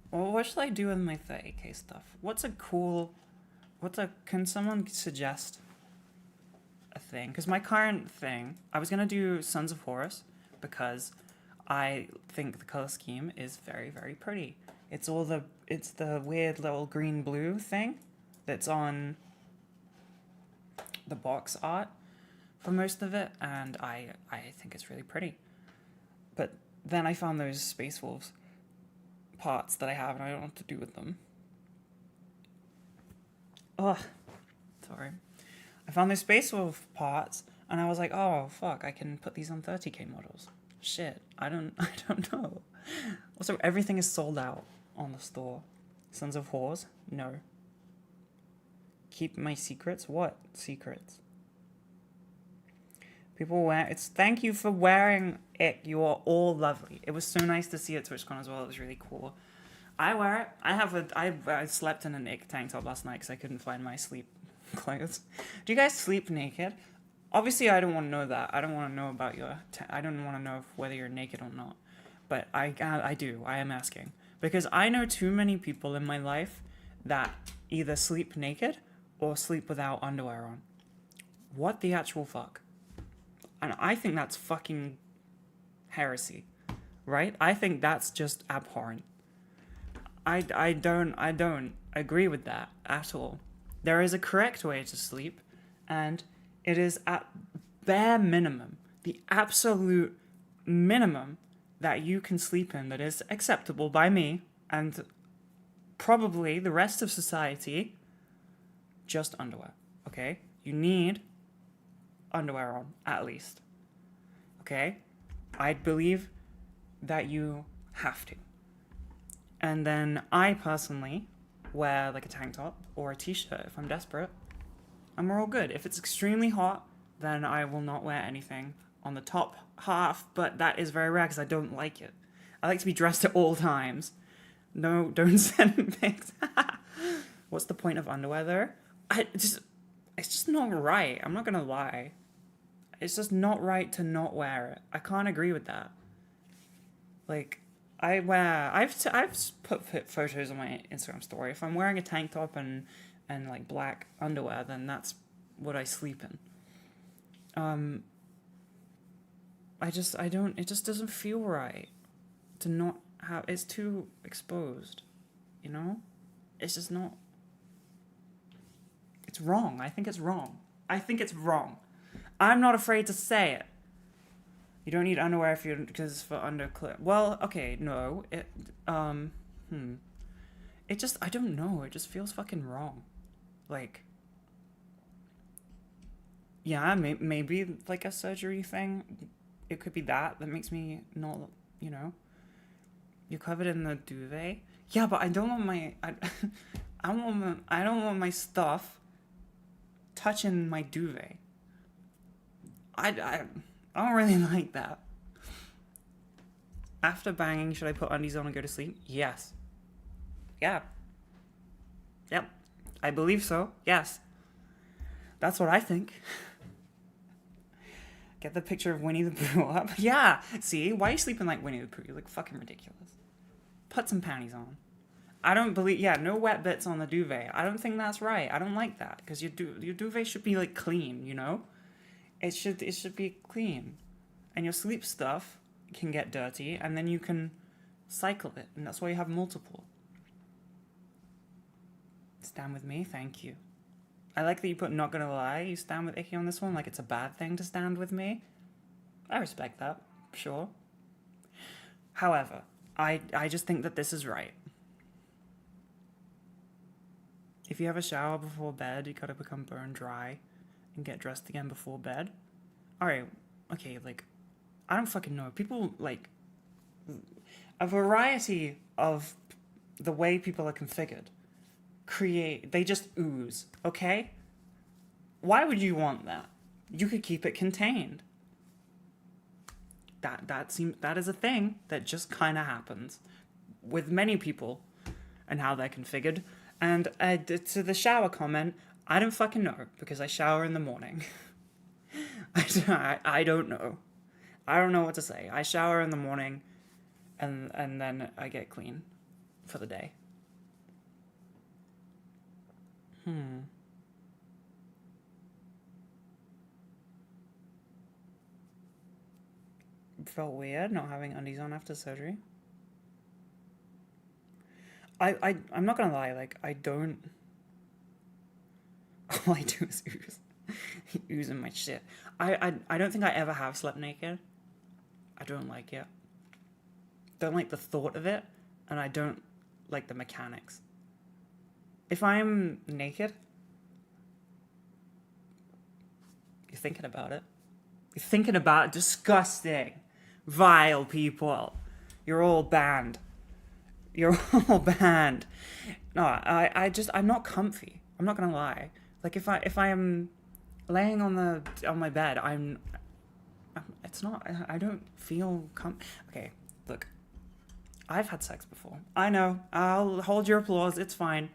Well, what should I do with my 30k stuff? Can someone suggest a thing? Because my current thing, I was going to do Sons of Horus because I think the color scheme is very, very pretty. It's the weird little green-blue thing that's on the box art for most of it, and I think it's really pretty. But then I found those Space Wolves parts that I have, and I don't know what to do with them. Ugh. Sorry. I found those Space Wolf parts, and I was like, oh, fuck, I can put these on 30k models. Shit, I don't know. Also, everything is sold out on the store. Sons of Whores? No. Keep my secrets? What secrets? People wear it's. Thank you for wearing it. You are all lovely. It was so nice to see at TwitchCon as well. It was really cool. I wear it. I slept in an ick tank top last night because I couldn't find my sleep clothes. Do you guys sleep naked? Obviously, I don't want to know that. I don't want to know about your. I don't want to know whether you're naked or not. But I do. I am asking because I know too many people in my life that either sleep naked or sleep without underwear on. What the actual fuck? And I think that's fucking heresy, right? I think that's just abhorrent. I don't agree with that at all. There is a correct way to sleep, and it is at bare minimum, the absolute minimum that you can sleep in that is acceptable by me and probably the rest of society, just underwear, okay? You need underwear on, at least. Okay? I believe that you have to. And then I personally wear like a tank top or a t-shirt if I'm desperate. And we're all good. If it's extremely hot, then I will not wear anything on the top half, but that is very rare because I don't like it. I like to be dressed at all times. No, don't send me pics. What's the point of underwear though? It's just not right. I'm not gonna lie. It's just not right to not wear it. I can't agree with that. Like, I've put photos on my Instagram story. If I'm wearing a tank top and like black underwear, then that's what I sleep in. It just doesn't feel right to not have, it's too exposed, you know? It's just not, it's wrong. I think it's wrong. I'm not afraid to say it. You don't need underwear because it's for underclip. Well, okay, no. It just, I don't know. It just feels fucking wrong. Like, yeah, maybe like a surgery thing. It could be that makes me not, you know. You're covered in the duvet. Yeah, but I don't want my, I don't want my stuff touching my duvet. I don't really like that. After banging, should I put undies on and go to sleep? Yes. Yeah. Yep. I believe so. Yes. That's what I think. Get the picture of Winnie the Pooh up. Yeah. See? Why are you sleeping like Winnie the Pooh? You look fucking ridiculous. Put some panties on. I don't believe... Yeah, no wet bits on the duvet. I don't think that's right. I don't like that. Because your duvet should be, like, clean, you know? It should be clean. And your sleep stuff can get dirty, and then you can cycle it. And that's why you have multiple. Stand with me? Thank you. I like that you put not gonna lie. You stand with Icky on this one like it's a bad thing to stand with me. I respect that, sure. However, I just think that this is right. If you have a shower before bed, you gotta become bone dry and get dressed again before bed. Alright, okay, like, I don't fucking know. People, like, a variety of the way people are configured they just ooze, okay? Why would you want that? You could keep it contained. That is a thing that just kind of happens with many people and how they're configured. And to the shower comment, I don't fucking know because I shower in the morning. I don't know. I don't know what to say. I shower in the morning and then I get clean for the day. Felt weird not having undies on after surgery. I'm not gonna lie, like, I don't... All I do is ooze. Oozing my shit. I don't think I ever have slept naked. I don't like it. Don't like the thought of it, and I don't like the mechanics. If I'm naked, you're thinking about it. You're thinking about it. Disgusting. Vile people. You're all banned. You're all banned. No, I'm not comfy. I'm not gonna lie. Like if I am laying on my bed, I don't feel okay, look. I've had sex before. I know. I'll hold your applause. It's fine.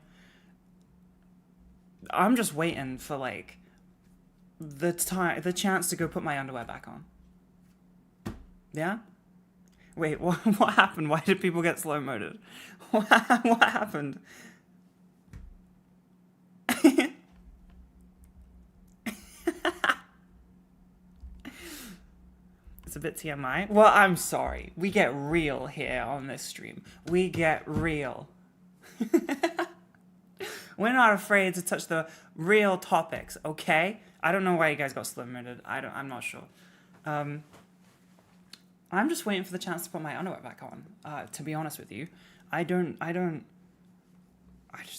I'm just waiting for like the chance to go put my underwear back on. Yeah? Wait, what happened? Why did people get slow-moded? What happened? It's a bit TMI. Well, I'm sorry. We get real here on this stream. We get real. We're not afraid to touch the real topics, okay? I don't know why you guys got slow-moded. I'm not sure. I'm just waiting for the chance to put my underwear back on. To be honest with you, I just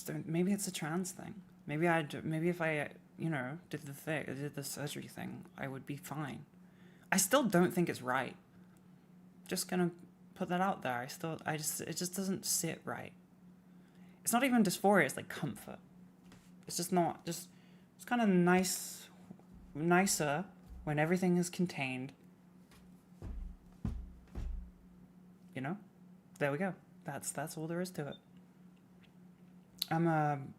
don't. Maybe it's a trans thing. Maybe if I, did the surgery thing, I would be fine. I still don't think it's right. Just gonna put that out there. It just doesn't sit right. It's not even dysphoria. It's like comfort. It's just not. It's kind of nicer when everything is contained. You know, there we go. That's all there is to it. I'm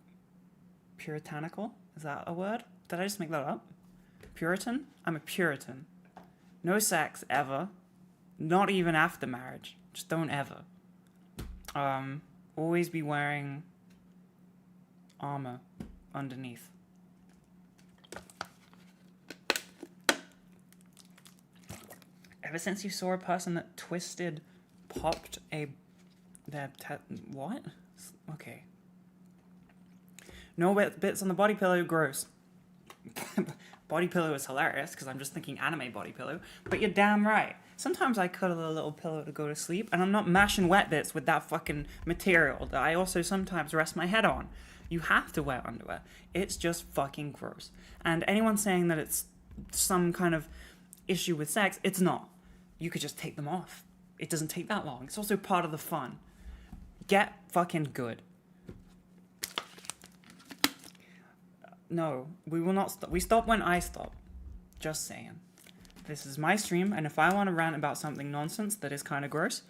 puritanical. Is that a word? Did I just make that up? Puritan? I'm a Puritan. No sex ever. Not even after marriage. Just don't ever. Always be wearing armor underneath. Ever since you saw a person that popped what? Okay. No bits on the body pillow, gross. Body pillow is hilarious because I'm just thinking anime body pillow, but you're damn right. Sometimes I cuddle a little pillow to go to sleep, and I'm not mashing wet bits with that fucking material that I also sometimes rest my head on. You have to wear underwear. It's just fucking gross. And anyone saying that it's some kind of issue with sex, it's not. You could just take them off. It doesn't take that long. It's also part of the fun. Get fucking good. No, we will not stop. We stop when I stop. Just saying. This is my stream, and if I want to rant about something nonsense that is kind of gross,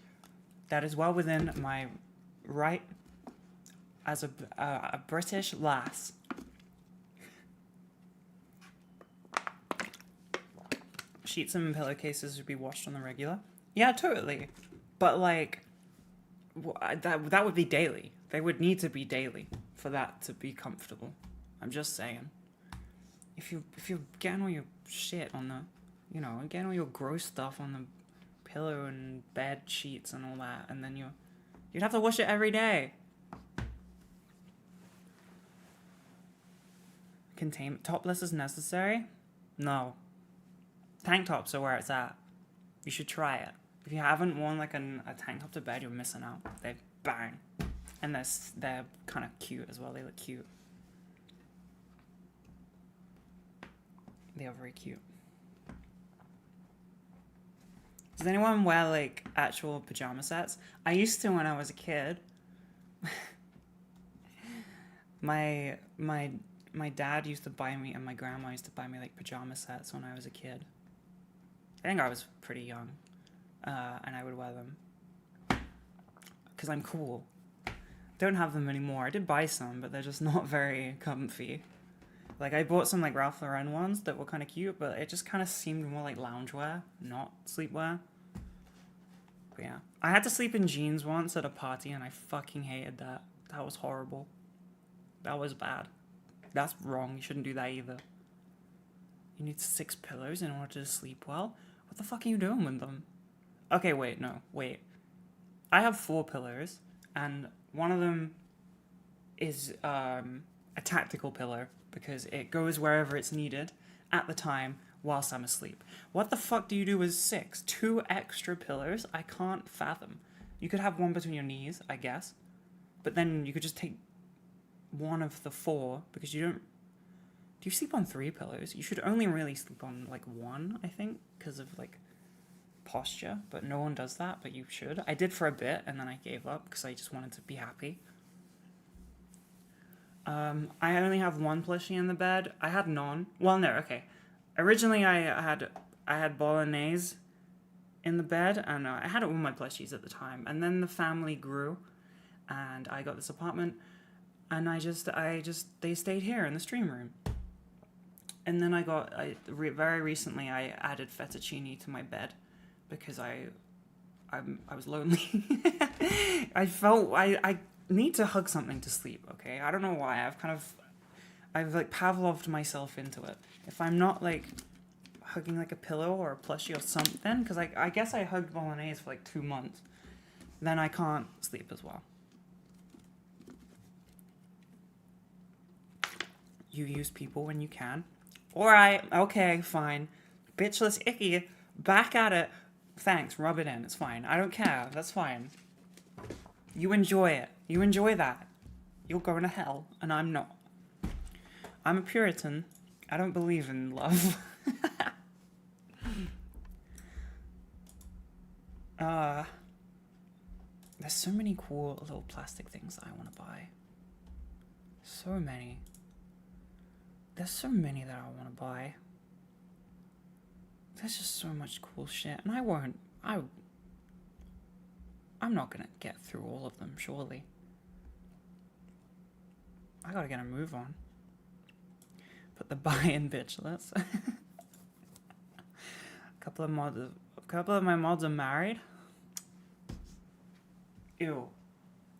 that is well within my right as a British lass. Sheets and pillowcases would be washed on the regular. Yeah, totally. But like, that would be daily. They would need to be daily for that to be comfortable. I'm just saying. If you're getting all your shit on the, getting all your gross stuff on the pillow and bed sheets and all that, and then you'd have to wash it every day. containment. Topless is necessary? No. Tank tops are where it's at. You should try it. If you haven't worn like a tank top to bed, you're missing out. They bang. And they're kind of cute as well. They look cute. They are very cute. Does anyone wear like actual pajama sets? I used to when I was a kid. my dad used to buy me and my grandma used to buy me like pajama sets when I was a kid. I think I was pretty young, and I would wear them because I'm cool. Don't have them anymore. I did buy some, but they're just not very comfy. Like I bought some like Ralph Lauren ones that were kind of cute, but it just kind of seemed more like loungewear, not sleepwear. But yeah, I had to sleep in jeans once at a party, and I fucking hated that. That was horrible. That was bad. That's wrong. You shouldn't do that either. You need 6 pillows in order to sleep well? What the fuck are you doing with them? Okay, wait. I have 4 pillows, and one of them is a tactical pillow because it goes wherever it's needed at the time whilst I'm asleep. What the fuck do you do with 6? 2 extra pillows? I can't fathom. You could have one between your knees, I guess, but then you could just take one of the 4 because you don't... Do you sleep on 3 pillows? You should only really sleep on like 1, I think, because of like posture, but no one does that, but you should. I did for a bit and then I gave up because I just wanted to be happy. I only have 1 plushie in the bed. I had none. Well, no, okay. Originally I had Bolognese in the bed, and I had all my plushies at the time, and then the family grew and I got this apartment, and they stayed here in the stream room. And then very recently I added fettuccine to my bed because I was lonely. I felt I need to hug something to sleep, okay? I don't know why. I've like Pavloved myself into it. If I'm not like hugging like a pillow or a plushie or something, because I guess I hugged Bolognese for like 2 months, then I can't sleep as well. You use people when you can. Alright, okay, fine. Bitchless icky, back at it. Thanks, rub it in, it's fine. I don't care, that's fine. You enjoy it. You enjoy that. You're going to hell, and I'm not. I'm a Puritan. I don't believe in love. There's so many cool little plastic things that I want to buy. So many. There's so many that I want to buy. There's just so much cool shit. And I'm not gonna get through all of them, surely. I gotta get a move on. Put the buy-in bitchlets. A couple of my mods are married. Ew.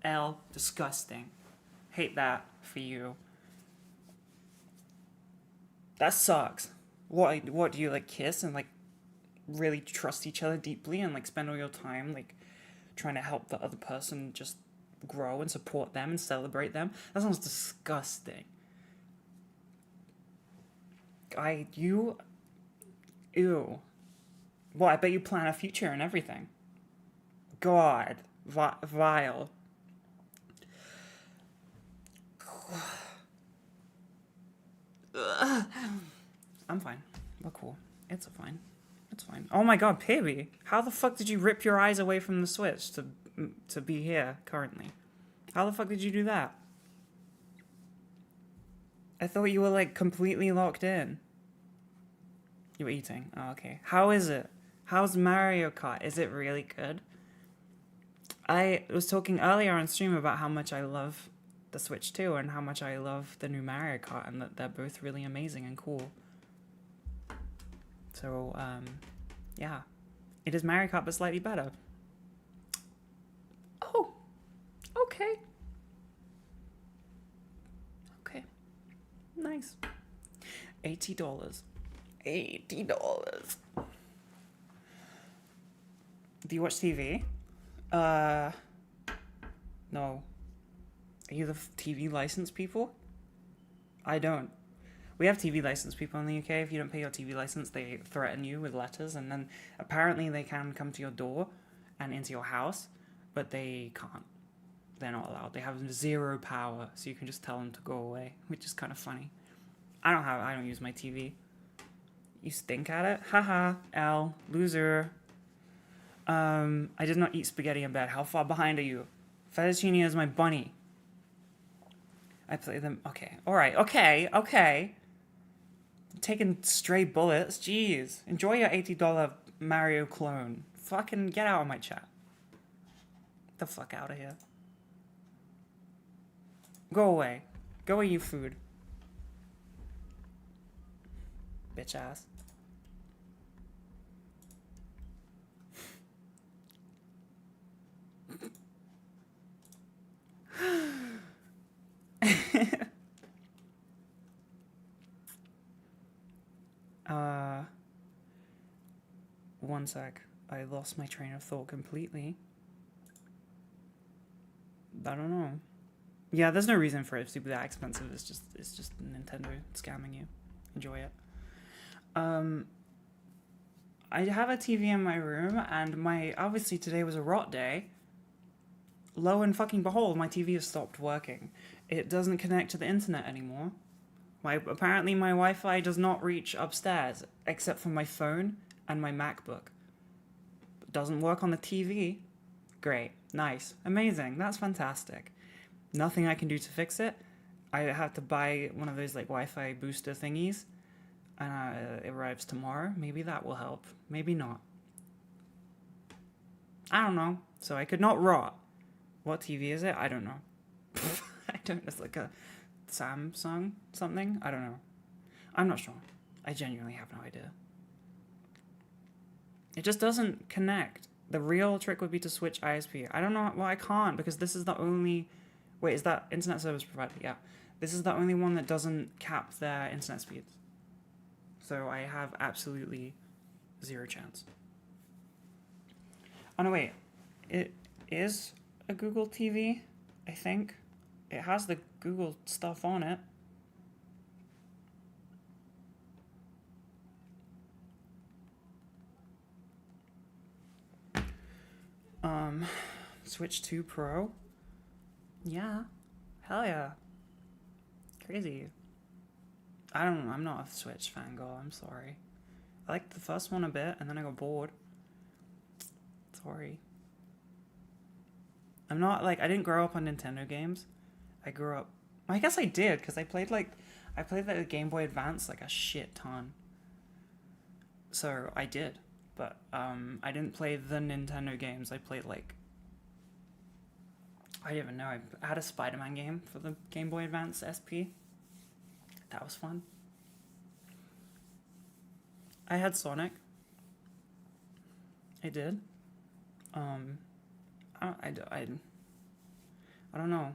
L. Disgusting. Hate that for you. That sucks. What do you like kiss and like really trust each other deeply and like spend all your time like trying to help the other person just grow and support them and celebrate them? That sounds disgusting. Ew. Well, I bet you plan a future and everything. God. Vile. I'm fine. We're cool. It's fine. It's fine. Oh my god, Pibby. How the fuck did you rip your eyes away from the Switch to be here currently? How the fuck did you do that? I thought you were like completely locked in. You were eating. Oh, okay. How is it? How's Mario Kart? Is it really good? I was talking earlier on stream about how much I love the Switch 2 and how much I love the new Mario Kart and that they're both really amazing and cool. So, yeah. It is Mario Kart but slightly better. Oh! Okay. Okay. Nice. $80. $80. Do you watch TV? No. Are you the TV license people? I don't. We have TV license people in the UK. If you don't pay your TV license, they threaten you with letters, and then apparently they can come to your door and into your house, but they can't. They're not allowed. They have zero power, so you can just tell them to go away, which is kind of funny. I don't use my TV. You stink at it? Haha, L, loser. I did not eat spaghetti in bed. How far behind are you? Fettuccine is my bunny. I play them. Okay, alright, okay. Taking stray bullets. Jeez. Enjoy your $80 Mario clone. Fucking get out of my chat. Get the fuck out of here. Go away. Go away, you food. Bitch ass. One sec. I lost my train of thought completely. I don't know. Yeah, there's no reason for it to be that expensive. It's just Nintendo scamming you. Enjoy it. I have a TV in my room, and obviously today was a rot day. Lo and fucking behold, my TV has stopped working. It doesn't connect to the internet anymore. Apparently my Wi-Fi does not reach upstairs, except for my phone and my MacBook. It doesn't work on the TV. Great. Nice. Amazing. That's fantastic. Nothing I can do to fix it. I have to buy one of those like Wi-Fi booster thingies, and it arrives tomorrow. Maybe that will help. Maybe not. I don't know. So I could not rot. What TV is it? I don't know. I don't know. It's like a Samsung something? I don't know. I'm not sure. I genuinely have no idea. It just doesn't connect. The real trick would be to switch ISP. I don't know. Well, I can't because this is the only... Wait, is that internet service provider? Yeah. This is the only one that doesn't cap their internet speeds. So I have absolutely zero chance. Oh no, wait. It is a Google TV, I think. It has the Google stuff on it. Switch 2 Pro. Yeah. Hell yeah. Crazy. I'm not a Switch fangirl, I'm sorry. I liked the first one a bit, and then I got bored. Sorry. I'm not, I didn't grow up on Nintendo games. I grew up... I guess I did, because I played the Game Boy Advance, a shit ton. So, I did. But, I didn't play the Nintendo games. I played, I don't even know. I had a Spider-Man game for the Game Boy Advance SP. That was fun. I had Sonic. I did. I don't know.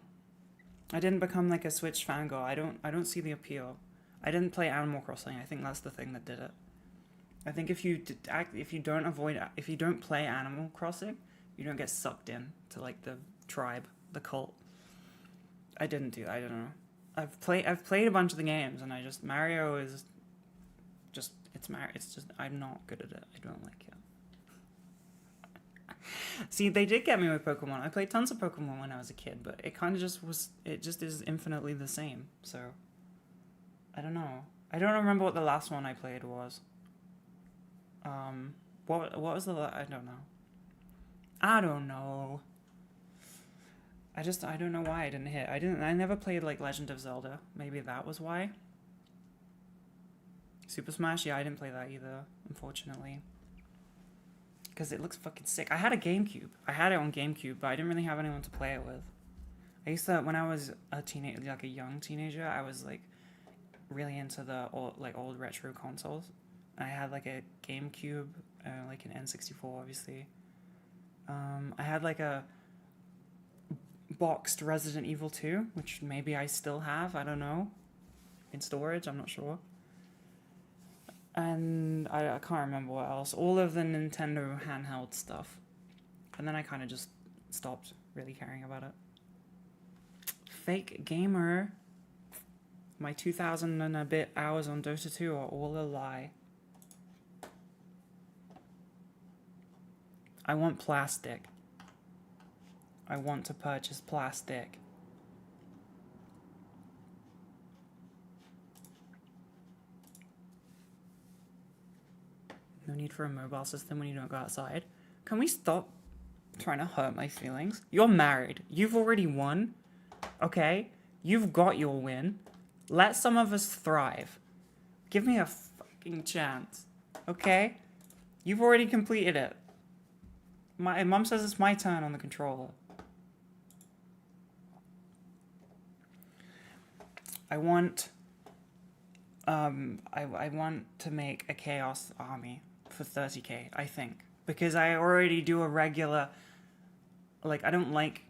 I didn't become a Switch fangirl. I don't see the appeal. I didn't play Animal Crossing. I think that's the thing that did it. I think if you don't play Animal Crossing, you don't get sucked in to the tribe, the cult. I don't know. I've played a bunch of the games, and Mario is just I'm not good at it. I don't like it. See, they did get me with Pokemon. I played tons of Pokemon when I was a kid, but it kind of just is infinitely the same. So, I don't know. I don't remember what the last one I played was. What was I don't know. I don't know. I don't know why I didn't hit. I never played Legend of Zelda. Maybe that was why. Super Smash, yeah, I didn't play that either, unfortunately. Because it looks fucking sick. I had a GameCube. I had it on GameCube, but I didn't really have anyone to play it with. I used to, when I was a a young teenager, I was really into the old retro consoles. I had a GameCube, an N64, obviously. I had a boxed Resident Evil 2, which maybe I still have, I don't know. In storage, I'm not sure. And I can't remember what else. All of the Nintendo handheld stuff. And then I kind of just stopped really caring about it. Fake gamer. My 2,000 and a bit hours on Dota 2 are all a lie. I want plastic. I want to purchase plastic. No need for a mobile system when you don't go outside. Can we stop trying to hurt my feelings? You're married. You've already won. Okay? You've got your win. Let some of us thrive. Give me a fucking chance. Okay? You've already completed it. My mom says it's my turn on the controller. I want I want to make a chaos army for 30k, I think. Because I already do a regular, like, I don't like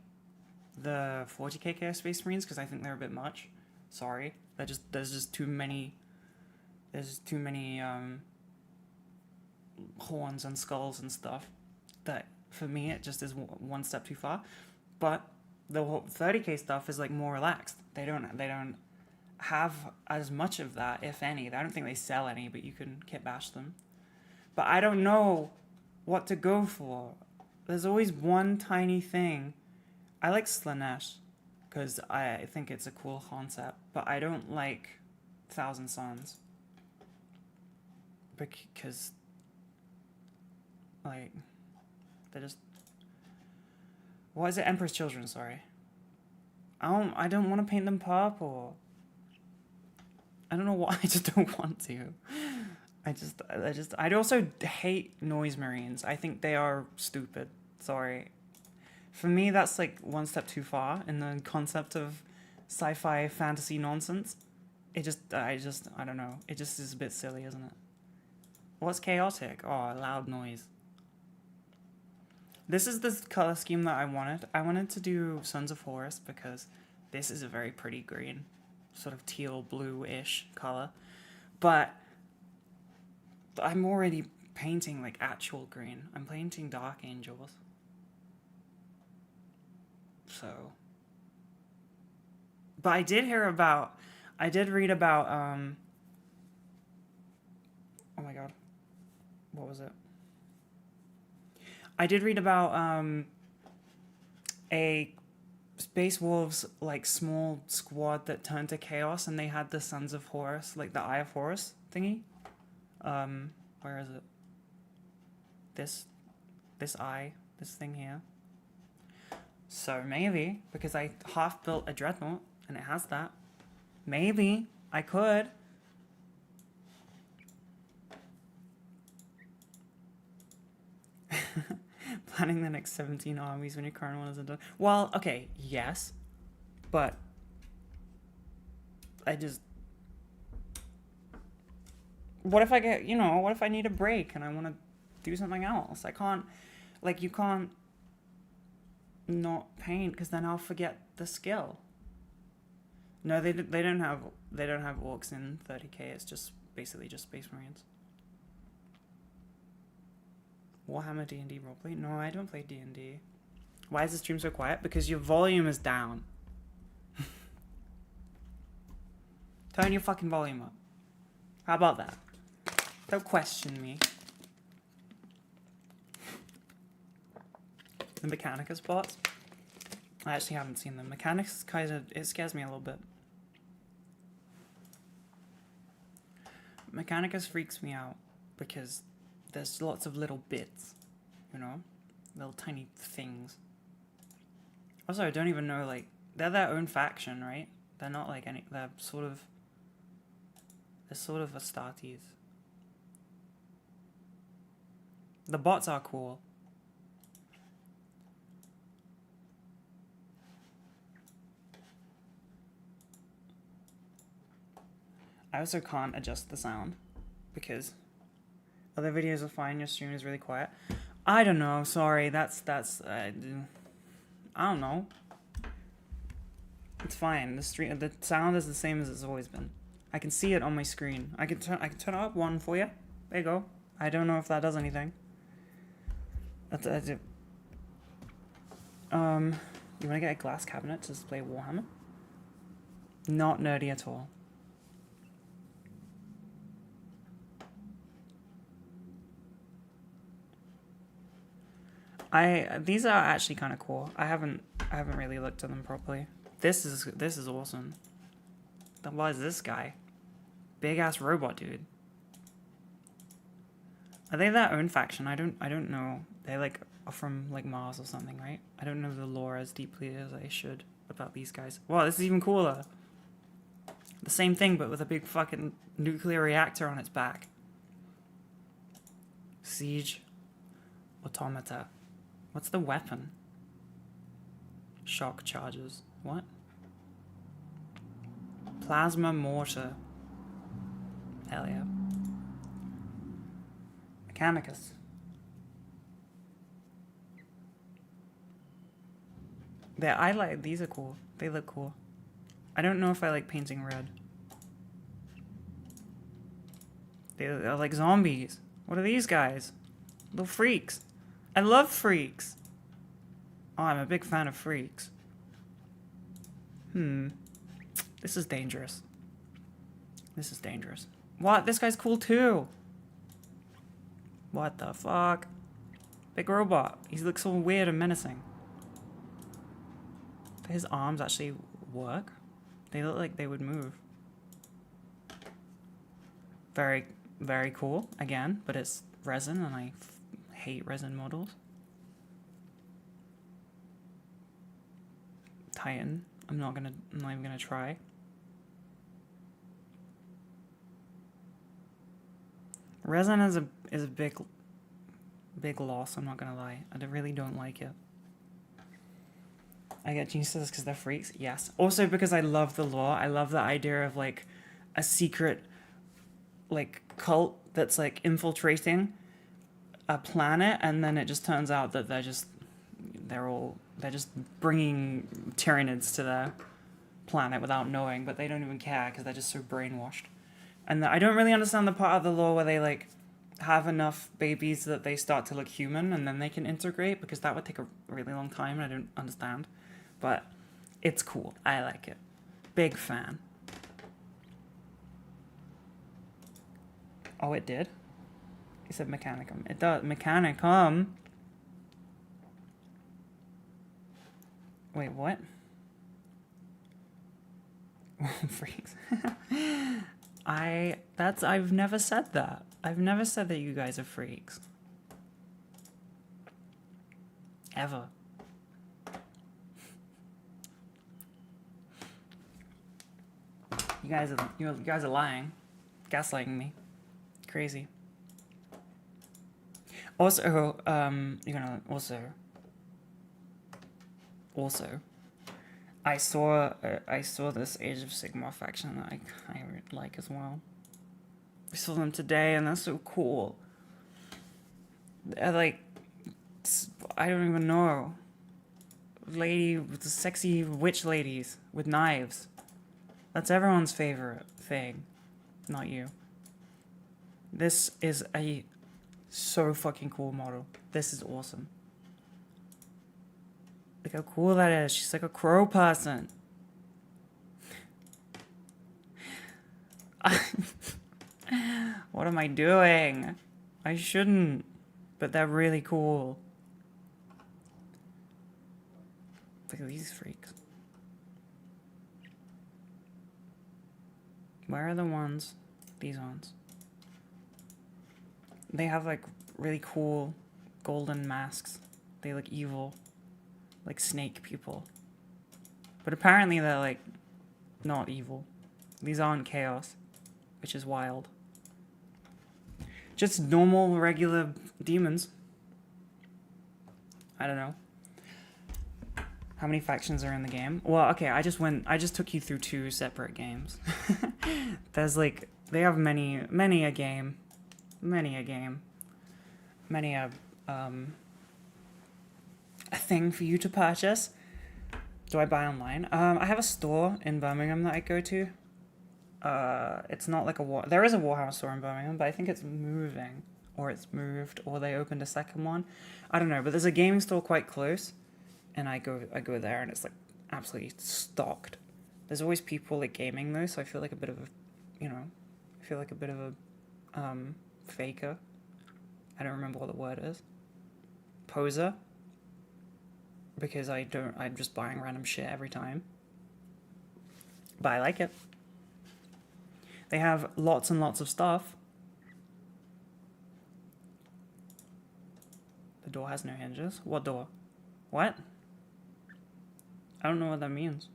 the 40k Chaos Space Marines because I think they're a bit much. Sorry. There's just too many horns and skulls and stuff that for me it just is one step too far. But the 30k stuff is like more relaxed. They don't have as much of that, if any. I don't think they sell any, but you can kit bash them. But I don't know what to go for. There's always one tiny thing. I like Slanesh because I think it's a cool concept, but I don't like Thousand Suns because, like, they're just. What is it? Emperor's Children. Sorry. I don't want to paint them purple. I don't know why. I just don't want to. I also hate noise marines. I think they are stupid. Sorry. For me, that's like one step too far in the concept of sci-fi fantasy nonsense. I don't know. It just is a bit silly, isn't it? What's chaotic? Oh, loud noise. This is the color scheme that I wanted. I wanted to do Sons of Horus because this is a very pretty green, sort of teal blue-ish color. But I'm already painting like actual green. I'm painting Dark Angels. So. But I did read about, oh my god. What was it? I did read about, a Space Wolves, like, small squad that turned to chaos, and they had the Sons of Horus, like the Eye of Horus thingy. Where is it? This eye, this thing here. So maybe, because I half built a dreadnought, and it has that, maybe I could. Planning the next 17 armies when your current one isn't done. Well, okay, yes, but what if I get, what if I need a break and I want to do something else? I can't, like, you can't not paint because then I'll forget the skill. No, they don't have orcs in 30k. It's just basically just Space Marines. Warhammer D&D roleplay? No, I don't play D&D. Why is the stream so quiet? Because your volume is down. Turn your fucking volume up. How about that? Don't question me. The Mechanicus bots? I actually haven't seen them. Mechanics it scares me a little bit. Mechanicus freaks me out because there's lots of little bits, little tiny things. Also, I don't even know, like, they're their own faction, right? They're not like they're sort of Astartes. The bots are cool. I also can't adjust the sound because other videos are fine, your stream is really quiet. I don't know, sorry, that's I don't know. It's fine. The sound is the same as it's always been. I can see it on my screen. I can turn it up one for you. There you go. I don't know if that does anything. You wanna get a glass cabinet to display Warhammer? Not nerdy at all. These are actually kind of cool. I haven't really looked at them properly. This is awesome. What is this guy? Big ass robot dude. Are they their own faction? I don't know. They like are from like Mars or something, right? I don't know the lore as deeply as I should about these guys. Wow, this is even cooler. The same thing, but with a big fucking nuclear reactor on its back. Siege automata. What's the weapon? Shock charges. What? Plasma mortar. Hell yeah. Mechanicus. These are cool. They look cool. I don't know if I like painting red. They're like zombies. What are these guys? Little freaks. I love freaks. Oh, I'm a big fan of freaks. This is dangerous. This is dangerous. What? This guy's cool too. What the fuck? Big robot. He looks so weird and menacing. Do his arms actually work? They look like they would move. Very, very cool. Again, but it's resin and I hate resin models. Titan. I'm not even gonna try. Resin is a big loss, I'm not gonna lie. I really don't like it. I get geniuses because they're freaks, yes. Also because I love the lore. I love the idea of like a secret like cult that's like infiltrating a planet, and then it just turns out that they're just bringing Tyranids to their planet without knowing, but they don't even care because they're just so brainwashed. And I don't really understand the part of the lore where they like have enough babies that they start to look human and then they can integrate, because that would take a really long time and I don't understand. But it's cool. I like it. Big fan. Oh, it did? He said Mechanicum. It does. Mechanicum. Wait, what? Freaks. I've never said that. I've never said that you guys are freaks. Ever. You guys are lying. Gaslighting me. Crazy. Also, I saw this Age of Sigmar faction that I like as well. I saw them today and they're so cool. They're like, I don't even know. Lady with the sexy witch ladies with knives. That's everyone's favorite thing. Not you. This is a so fucking cool model. This is awesome. Look how cool that is. She's like a crow person. What am I doing? I shouldn't. But they're really cool. Look at these freaks. Where are the ones? These ones. They have like really cool golden masks. They look evil. Like snake people. But apparently they're like not evil. These aren't chaos, which is wild. Just normal, regular demons. I don't know. How many factions are in the game? Well, okay, I just took you through 2 separate games. There's like, they have many a game. Many a thing for you to purchase. Do I buy online? I have a store in Birmingham that I go to. It's not like there is a Warhammer store in Birmingham, but I think it's moving, or it's moved, or they opened a second one. I don't know, but there's a gaming store quite close, and I go there, and it's like absolutely stocked. There's always people like gaming though, so I feel like a bit of a faker. I don't remember what the word is. Poser. because I'm just buying random shit every time. But I like it. They have lots and lots of stuff. The door has no hinges. What door? What? I don't know what that means.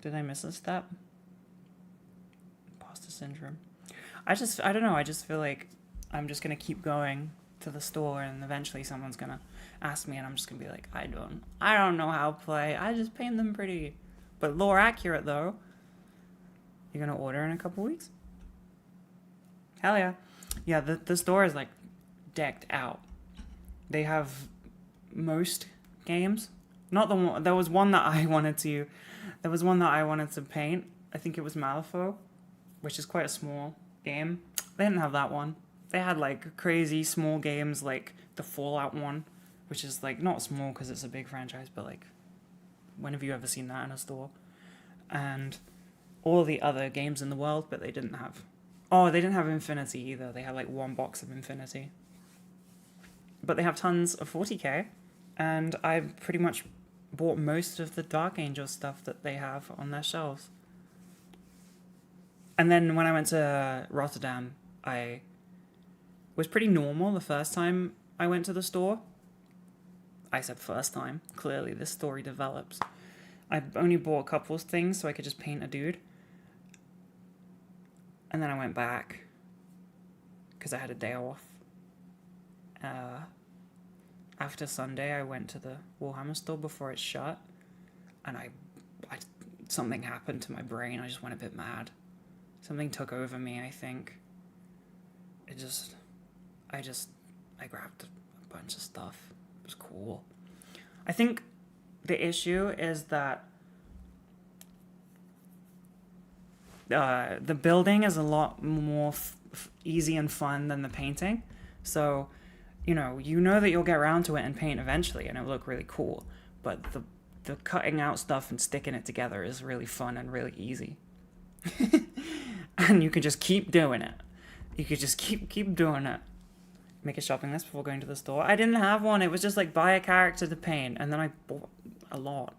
Did I miss a step? Imposter syndrome. I don't know. I just feel like I'm just going to keep going to the store and eventually someone's going to ask me and I'm just going to be like, I don't know how to play. I just paint them pretty. But lore accurate though. You're going to order in a couple weeks? Hell yeah. Yeah, the store is like decked out. They have most games. Not the one. There was one that I wanted to paint. I think it was Malifaux, which is quite a small game. They didn't have that one. They had like crazy small games like the Fallout one, which is like not small because it's a big franchise, but like when have you ever seen that in a store? And all the other games in the world, but they didn't have. Oh, they didn't have Infinity either. They had like one box of Infinity. But they have tons of 40k, and I pretty much bought most of the Dark Angel stuff that they have on their shelves. And then when I went to Rotterdam, I was pretty normal the first time I went to the store. I said first time. Clearly, this story develops. I only bought a couple of things so I could just paint a dude. And then I went back because I had a day off. After Sunday, I went to the Warhammer store before it shut, and I something happened to my brain. I just went a bit mad. Something took over me, I think. I grabbed a bunch of stuff. It was cool. I think the issue is that the building is a lot more easy and fun than the painting. So, you know that you'll get around to it and paint eventually, and it'll look really cool. But the cutting out stuff and sticking it together is really fun and really easy. And you can just keep doing it. You could just keep doing it. Make a shopping list before going to the store. I didn't have one. It was just like buy a character to paint, and then I bought a lot.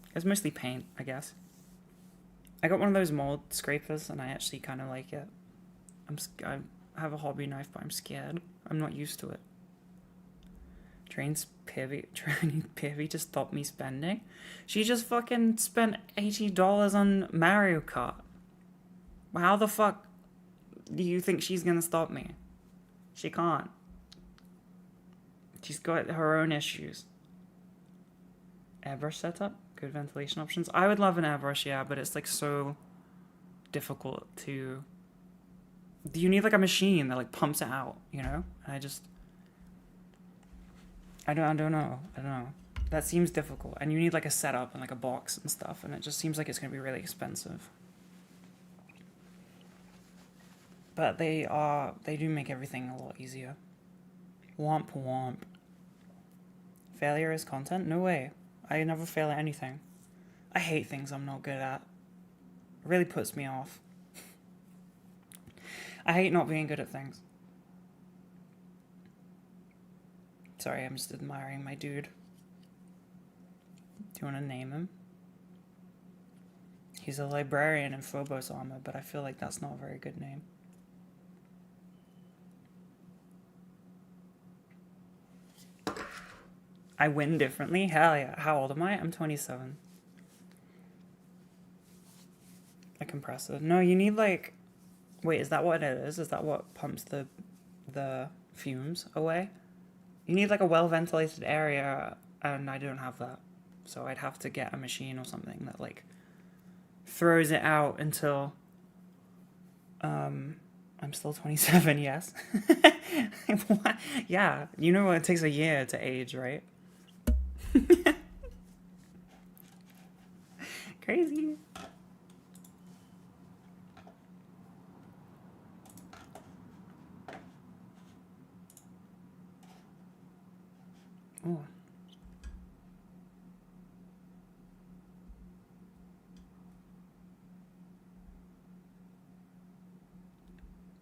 It was mostly paint, I guess. I got one of those mold scrapers, and I actually kind of like it. I have a hobby knife, but I'm scared. I'm not used to it. Training Pivy to stop me spending. She just fucking spent $80 on Mario Kart. How the fuck do you think she's gonna stop me? She can't. She's got her own issues. Airbrush setup? Good ventilation options? I would love an airbrush, yeah, but it's like so difficult to... You need like a machine that like pumps it out, you know? And I don't know. That seems difficult. And you need like a setup and like a box and stuff, and it just seems like it's gonna be really expensive. But they do make everything a lot easier. Womp womp. Failure is content? No way. I never fail at anything. I hate things I'm not good at. It really puts me off. I hate not being good at things. Sorry, I'm just admiring my dude. Do you want to name him? He's a librarian in Phobos armor, but I feel like that's not a very good name. I win differently? Hell yeah. How old am I? I'm 27. A compressor. No, you need like... Wait, is that what it is? Is that what pumps the fumes away? You need like a well-ventilated area, and I don't have that. So I'd have to get a machine or something that like throws it out until... I'm still 27, yes. What? Yeah, you know it takes a year to age, right? Crazy. Oh.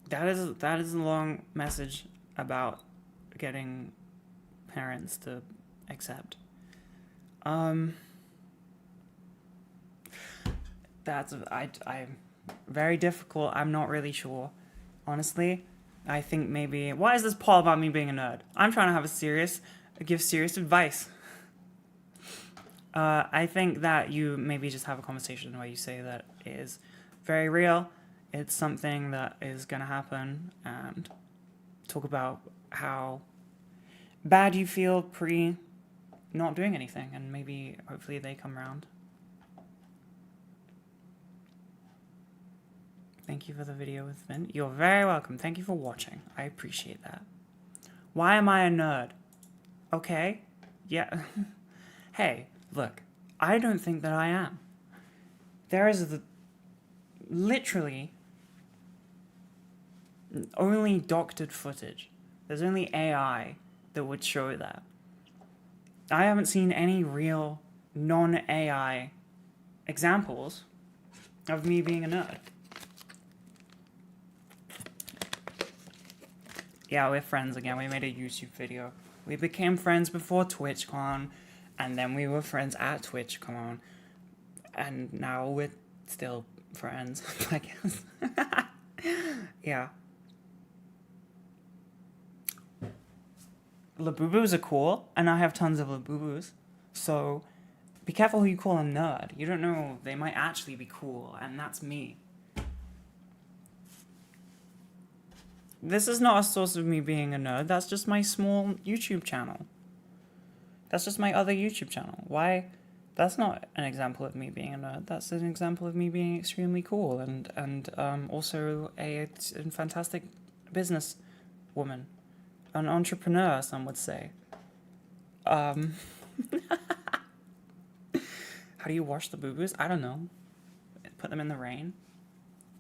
That is a long message about getting parents to accept. That's I'm very difficult. I'm not really sure, honestly. I think maybe, why is this poll about me being a nerd? I'm trying to give serious advice. I think that you maybe just have a conversation where you say that it is very real. It's something that is gonna happen, and talk about how bad you feel pre not doing anything, and maybe hopefully they come around. Thank you for the video with Vin. You're very welcome. Thank you for watching. I appreciate that. Why am I a nerd? Okay. Yeah. Hey, look. I don't think that I am. There is literally only doctored footage. There's only AI that would show that. I haven't seen any real non-AI examples of me being a nerd. Yeah, we're friends again. We made a YouTube video. We became friends before TwitchCon, and then we were friends at TwitchCon, and now we're still friends, I guess. Yeah. Labubus are cool, and I have tons of Labubus, so be careful who you call a nerd. You don't know, they might actually be cool, and that's me. This is not a source of me being a nerd. That's just my small YouTube channel. That's just my other YouTube channel. Why? That's not an example of me being a nerd. That's an example of me being extremely cool and also a fantastic business woman, an entrepreneur, some would say. How do you wash the boo-boos? I don't know. Put them in the rain.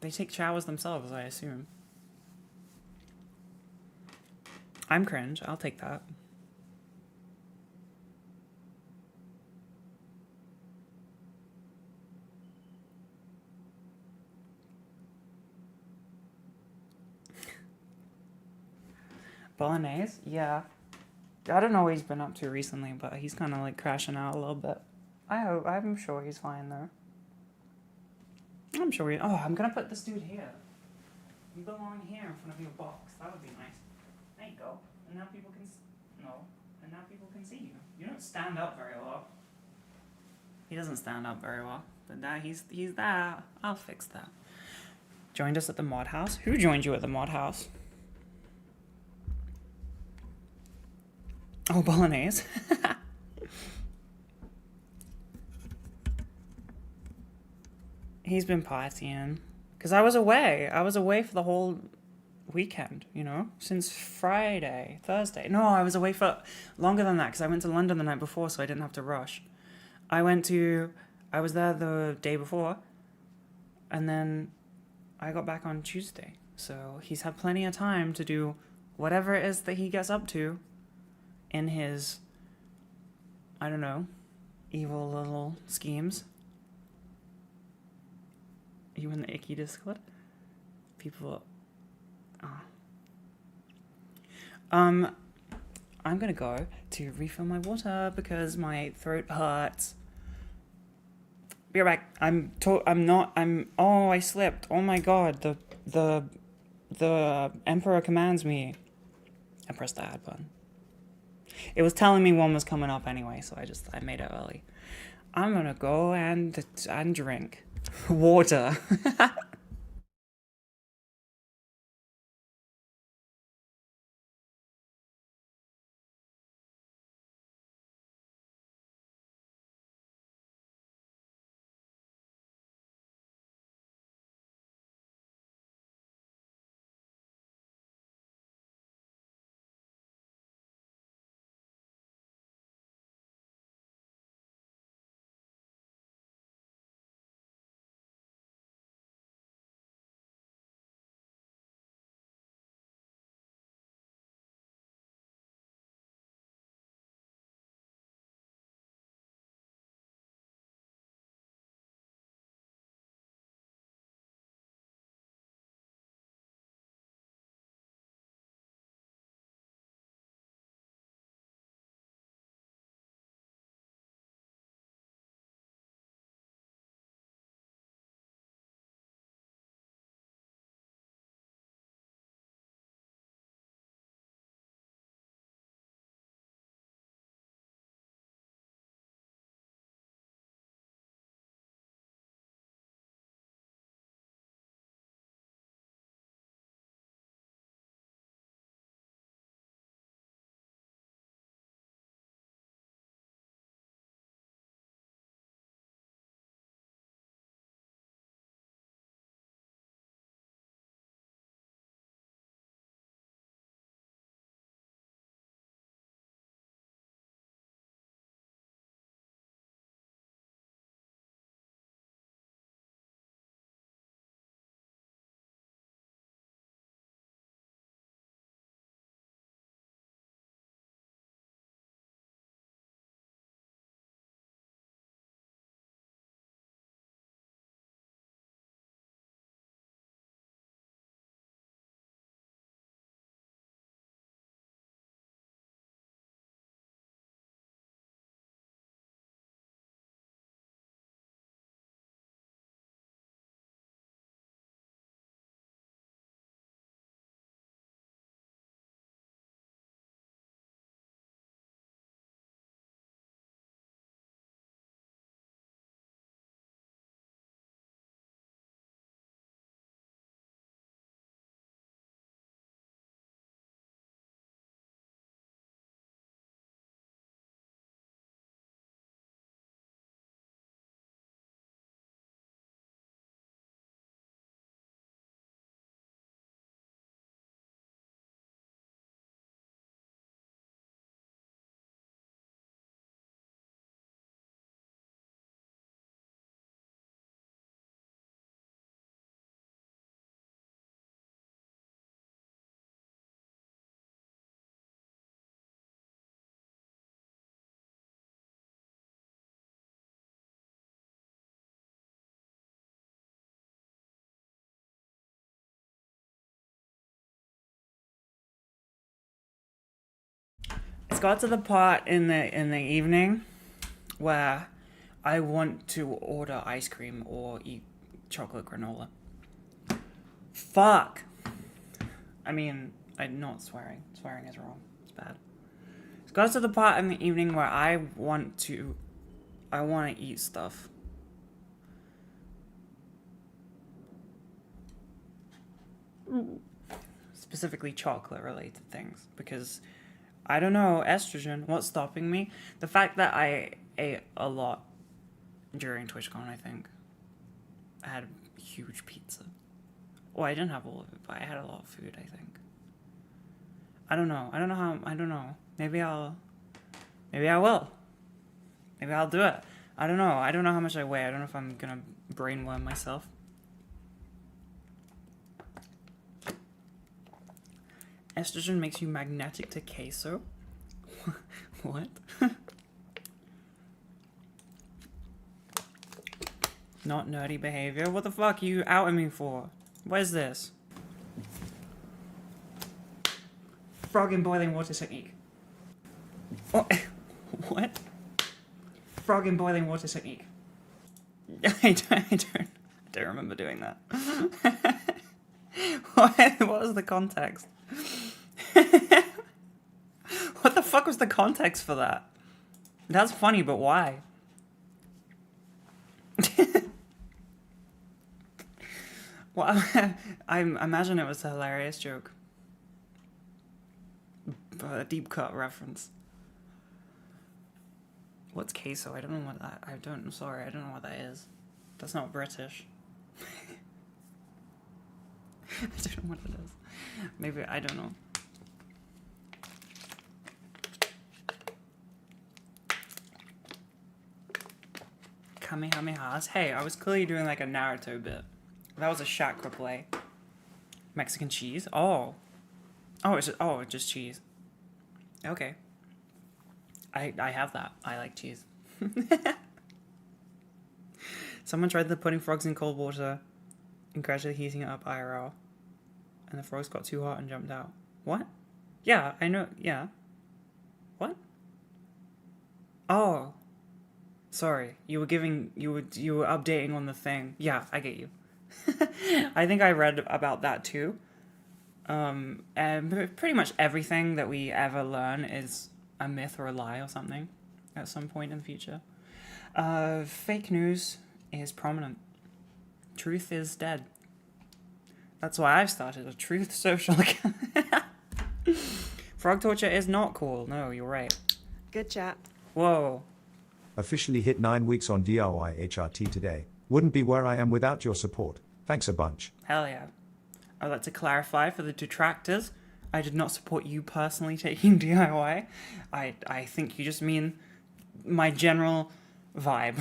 They take showers themselves, I assume. I'm cringe. I'll take that. Bolognese? Yeah. I don't know what he's been up to recently, but he's kind of like crashing out a little bit. I'm sure he's fine though. I'm sure oh, I'm gonna put this dude here. You belong here in front of your box. That would be nice. There you go. And now people can and now people can see you. You don't stand up very well. He doesn't stand up very well, but now he's there. I'll fix that. Joined us at the mod house. Who joined you at the mod house? Oh, Bolognese. He's been partying. Because I was away. I was away for the whole weekend, you know? Since Thursday. No, I was away for longer than that because I went to London the night before, so I didn't have to rush. I was there the day before, and then I got back on Tuesday. So he's had plenty of time to do whatever it is that he gets up to in his, I don't know, evil little schemes. Are you in the icky Discord? People... Oh. I'm gonna go to refill my water because my throat hurts. Be right back. I slipped. Oh my god, the Emperor commands me. I pressed the add button. It was telling me one was coming up anyway, so I made it early. I'm gonna go and drink water. It's got to the part in the evening where I want to order ice cream or eat chocolate granola. Fuck. I mean, I'm not swearing. Swearing is wrong. It's bad. It's got to the part in the evening where I want to eat stuff. Specifically chocolate related things, because I don't know, estrogen, what's stopping me? The fact that I ate a lot during TwitchCon, I think. I had a huge pizza. Well, I didn't have all of it, but I had a lot of food, I think. I don't know. I don't know. Maybe I will. Maybe I'll do it. I don't know. I don't know how much I weigh. I don't know if I'm gonna brainworm myself. Estrogen makes you magnetic to queso? What? Not nerdy behavior? What the fuck are you outing me for? What is this? Frog in boiling water technique. Oh, what? Frog in boiling water technique. I don't remember doing that. What was the context? What the fuck was the context for that? That's funny, but why? Well, I imagine it was a hilarious joke. A deep cut reference. What's queso? I don't know what that. I'm sorry. I don't know what that is. That's not British. I don't know what it is. Maybe I don't know. Kamehamehas. Hey, I was clearly doing like a Naruto bit. That was a chakra play. Mexican cheese. Oh, it's just cheese. Okay. I have that. I like cheese. Someone tried the putting frogs in cold water and gradually heating it up IRL. And the frogs got too hot and jumped out. What? Yeah, I know. Yeah. What? Oh. Sorry. You were updating on the thing. Yeah, I get you. I think I read about that too. And pretty much everything that we ever learn is a myth or a lie or something at some point in the future. Fake news is prominent. Truth is dead. That's why I've started a truth social account. Frog torture is not cool. No, you're right. Good chat. Whoa. Officially hit 9 weeks on DIY HRT today. Wouldn't be where I am without your support. Thanks a bunch. Hell yeah. I'd like to clarify for the detractors, I did not support you personally taking DIY. I think you just mean my general vibe.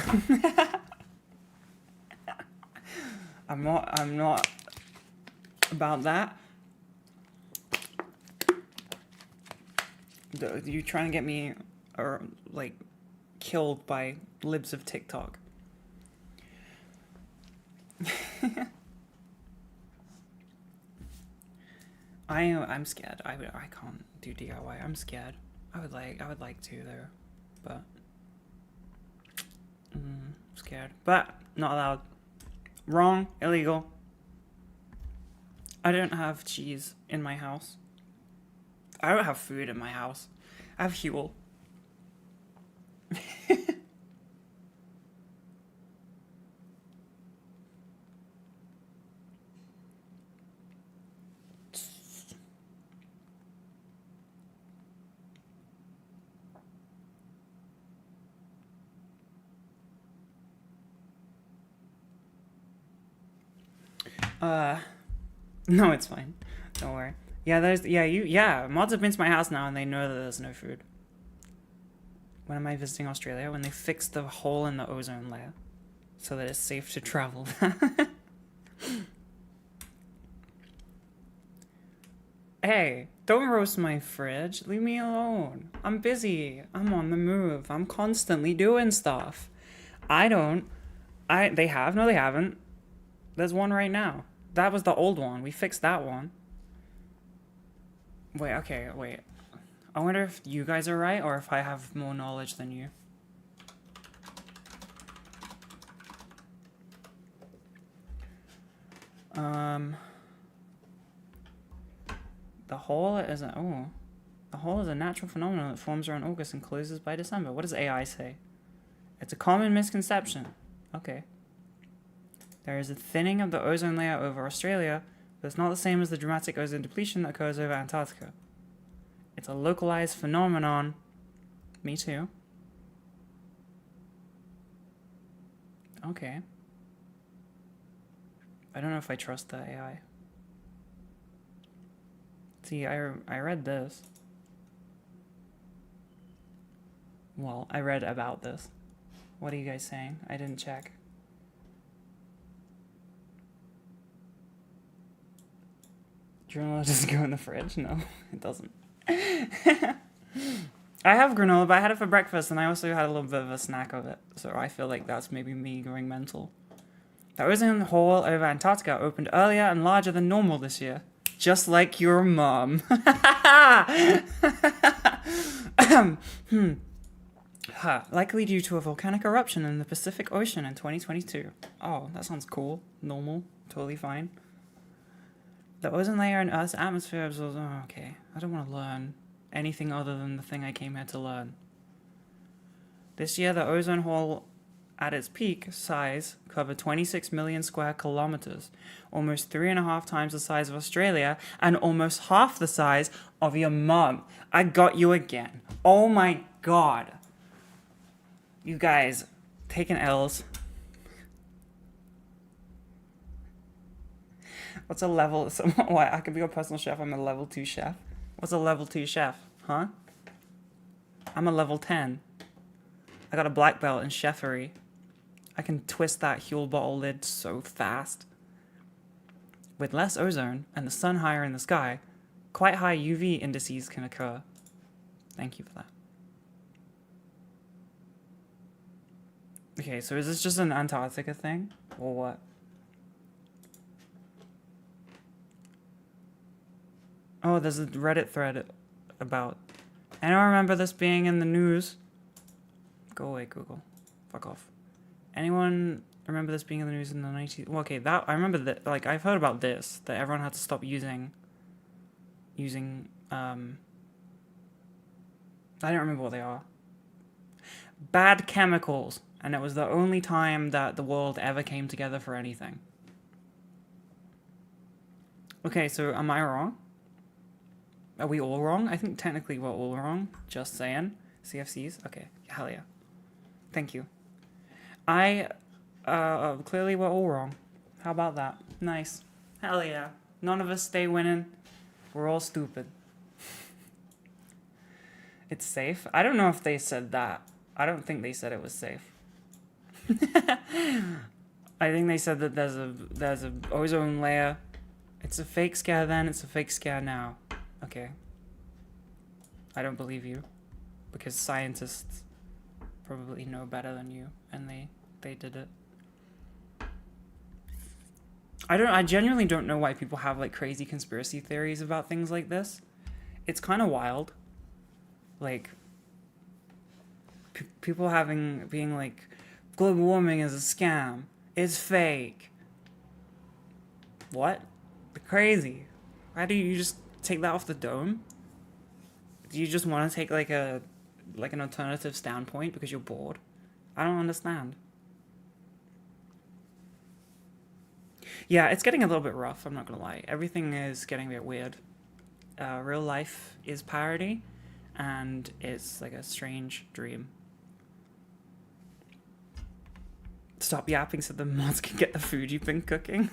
I'm not about that. You trying to get me killed by libs of TikTok. I'm scared. I can't do DIY. I'm scared. I would like to though, but scared. But not allowed. Wrong. Illegal. I don't have cheese in my house. I don't have food in my house. I have Huel. No, it's fine. Don't worry. Mods have been to my house now and they know that there's no food. When am I visiting Australia? When they fix the hole in the ozone layer so that it's safe to travel. Hey, don't roast my fridge. Leave me alone. I'm busy. I'm on the move. I'm constantly doing stuff. They have? No, they haven't. There's one right now. That was the old one. We fixed that one. Wait. I wonder if you guys are right or if I have more knowledge than you. The hole is a natural phenomenon that forms around August and closes by December. What does AI say? It's a common misconception. Okay. There is a thinning of the ozone layer over Australia, but it's not the same as the dramatic ozone depletion that occurs over Antarctica. It's a localized phenomenon. Me too. Okay. I don't know if I trust the AI. See, I read this. Well, I read about this. What are you guys saying? I didn't check. Granola doesn't go in the fridge? No, it doesn't. I have granola, but I had it for breakfast, and I also had a little bit of a snack of it. So I feel like that's maybe me going mental. The ozone hole over Antarctica opened earlier and larger than normal this year. Just like your mom. Likely due to a volcanic eruption in the Pacific Ocean in 2022. Oh, that sounds cool. Normal. Totally fine. The ozone layer in Earth's atmosphere absorbs... Oh, okay. I don't want to learn anything other than the thing I came here to learn. This year, the ozone hole at its peak size covered 26 million square kilometers, almost 3.5 times the size of Australia, and almost half the size of your mum. I got you again. Oh my god. You guys, taking L's. What's a level? Why? I could be a personal chef. I'm a level 2 chef. What's a level 2 chef? Huh? I'm a level 10. I got a black belt in chefery. I can twist that Huel bottle lid so fast. With less ozone and the sun higher in the sky, quite high UV indices can occur. Thank you for that. Okay, so is this just an Antarctica thing? Or what? Oh, there's a Reddit thread about... I don't remember this being in the news. Go away, Google. Fuck off. Anyone remember this being in the news in the 90s? Well, okay, that... I remember that... Like, I've heard about this. That everyone had to stop using... I don't remember what they are. Bad chemicals. And it was the only time that the world ever came together for anything. Okay, so am I wrong? Are we all wrong? I think technically we're all wrong. Just saying. CFCs? Okay. Hell yeah. Thank you. Clearly we're all wrong. How about that? Nice. Hell yeah. None of us stay winning. We're all stupid. It's safe? I don't know if they said that. I don't think they said it was safe. I think they said that there's a ozone layer. It's a fake scare then, it's a fake scare now. Okay. I don't believe you. Because scientists probably know better than you, and they did it. I genuinely don't know why people have like crazy conspiracy theories about things like this. It's kind of wild. Like people being like, global warming is a scam. It's fake. What? Crazy. Why do you just take that off the dome? Do you just want to take like an alternative standpoint because you're bored? I don't understand. Yeah, it's getting a little bit rough, I'm not gonna lie. Everything is getting a bit weird. Real life is parody, and it's like a strange dream. Stop yapping so the mods can get the food you've been cooking.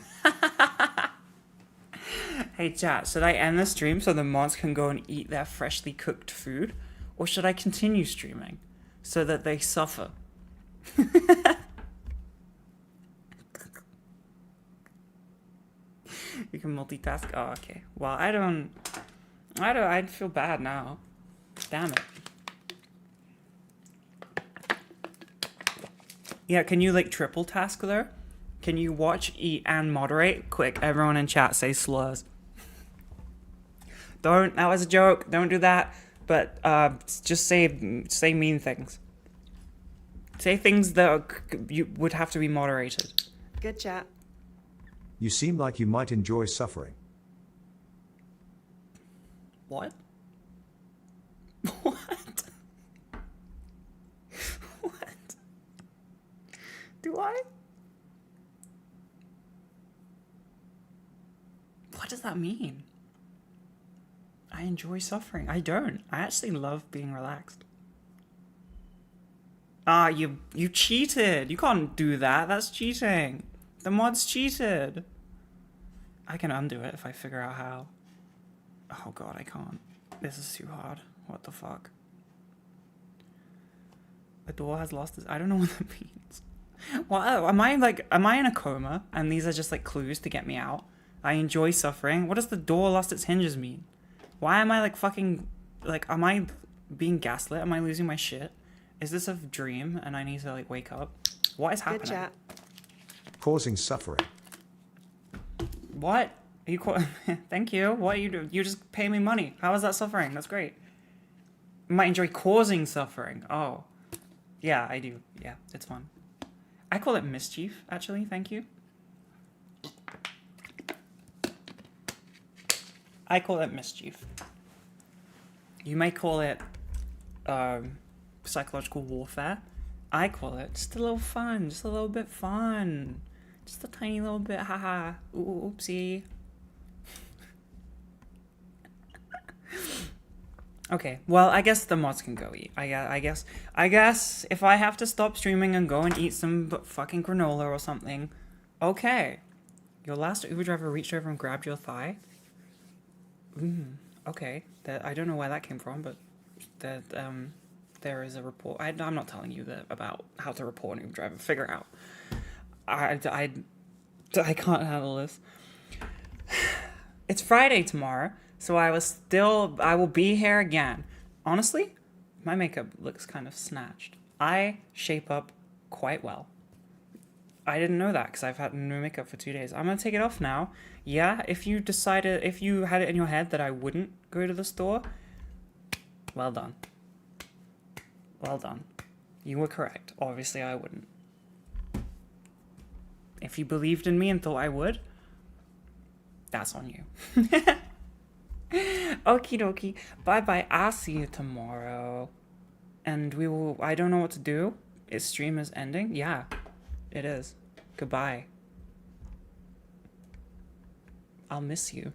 Hey chat, should I end the stream so the mods can go and eat their freshly cooked food? Or should I continue streaming so that they suffer? You can multitask? Oh, okay. Well, I'd feel bad now. Damn it. Yeah, can you like triple task there? Can you watch, eat, and moderate? Quick, everyone in chat say slurs. Don't, that was a joke. Don't do that. but just say mean things. Say things that you would have to be moderated. Good chat. You seem like you might enjoy suffering. What? What? What? Do I? What does that mean? I enjoy suffering. I don't. I actually love being relaxed. Ah, you cheated. You can't do that. That's cheating. The mod's cheated. I can undo it if I figure out how. Oh god, I can't. This is too hard. What the fuck? The door has lost its... I don't know what that means. Well, am I in a coma? And these are just like clues to get me out? I enjoy suffering. What does the door lost its hinges mean? Why am I like fucking... Like, am I being gaslit? Am I losing my shit? Is this a dream and I need to like wake up? What is happening? Good chat. Causing suffering. What? Are you Thank you. What are you doing? You just pay me money. How is that suffering? That's great. You might enjoy causing suffering. Oh. Yeah, I do. Yeah, it's fun. I call it mischief, actually. Thank you. I call it mischief. You may call it psychological warfare. I call it just a little fun. Just a little bit fun. Just a tiny little bit. Haha. Oopsie. Okay, well, I guess the mods can go eat. I guess if I have to stop streaming and go and eat some fucking granola or something, okay. Your last Uber driver reached over and grabbed your thigh? Okay. I don't know where that came from, but there is a report. I'm not telling you about how to report an Uber driver. Figure it out. I can't handle this. It's Friday tomorrow. So I will be here again. Honestly, my makeup looks kind of snatched. I shape up quite well. I didn't know that because I've had no makeup for 2 days. I'm going to take it off now. Yeah, if you had it in your head that I wouldn't go to the store, well done. Well done. You were correct. Obviously, I wouldn't. If you believed in me and thought I would, that's on you. Okie dokie. Bye bye. I'll see you tomorrow. And I don't know what to do. Its stream is ending? Yeah, it is. Goodbye. I'll miss you.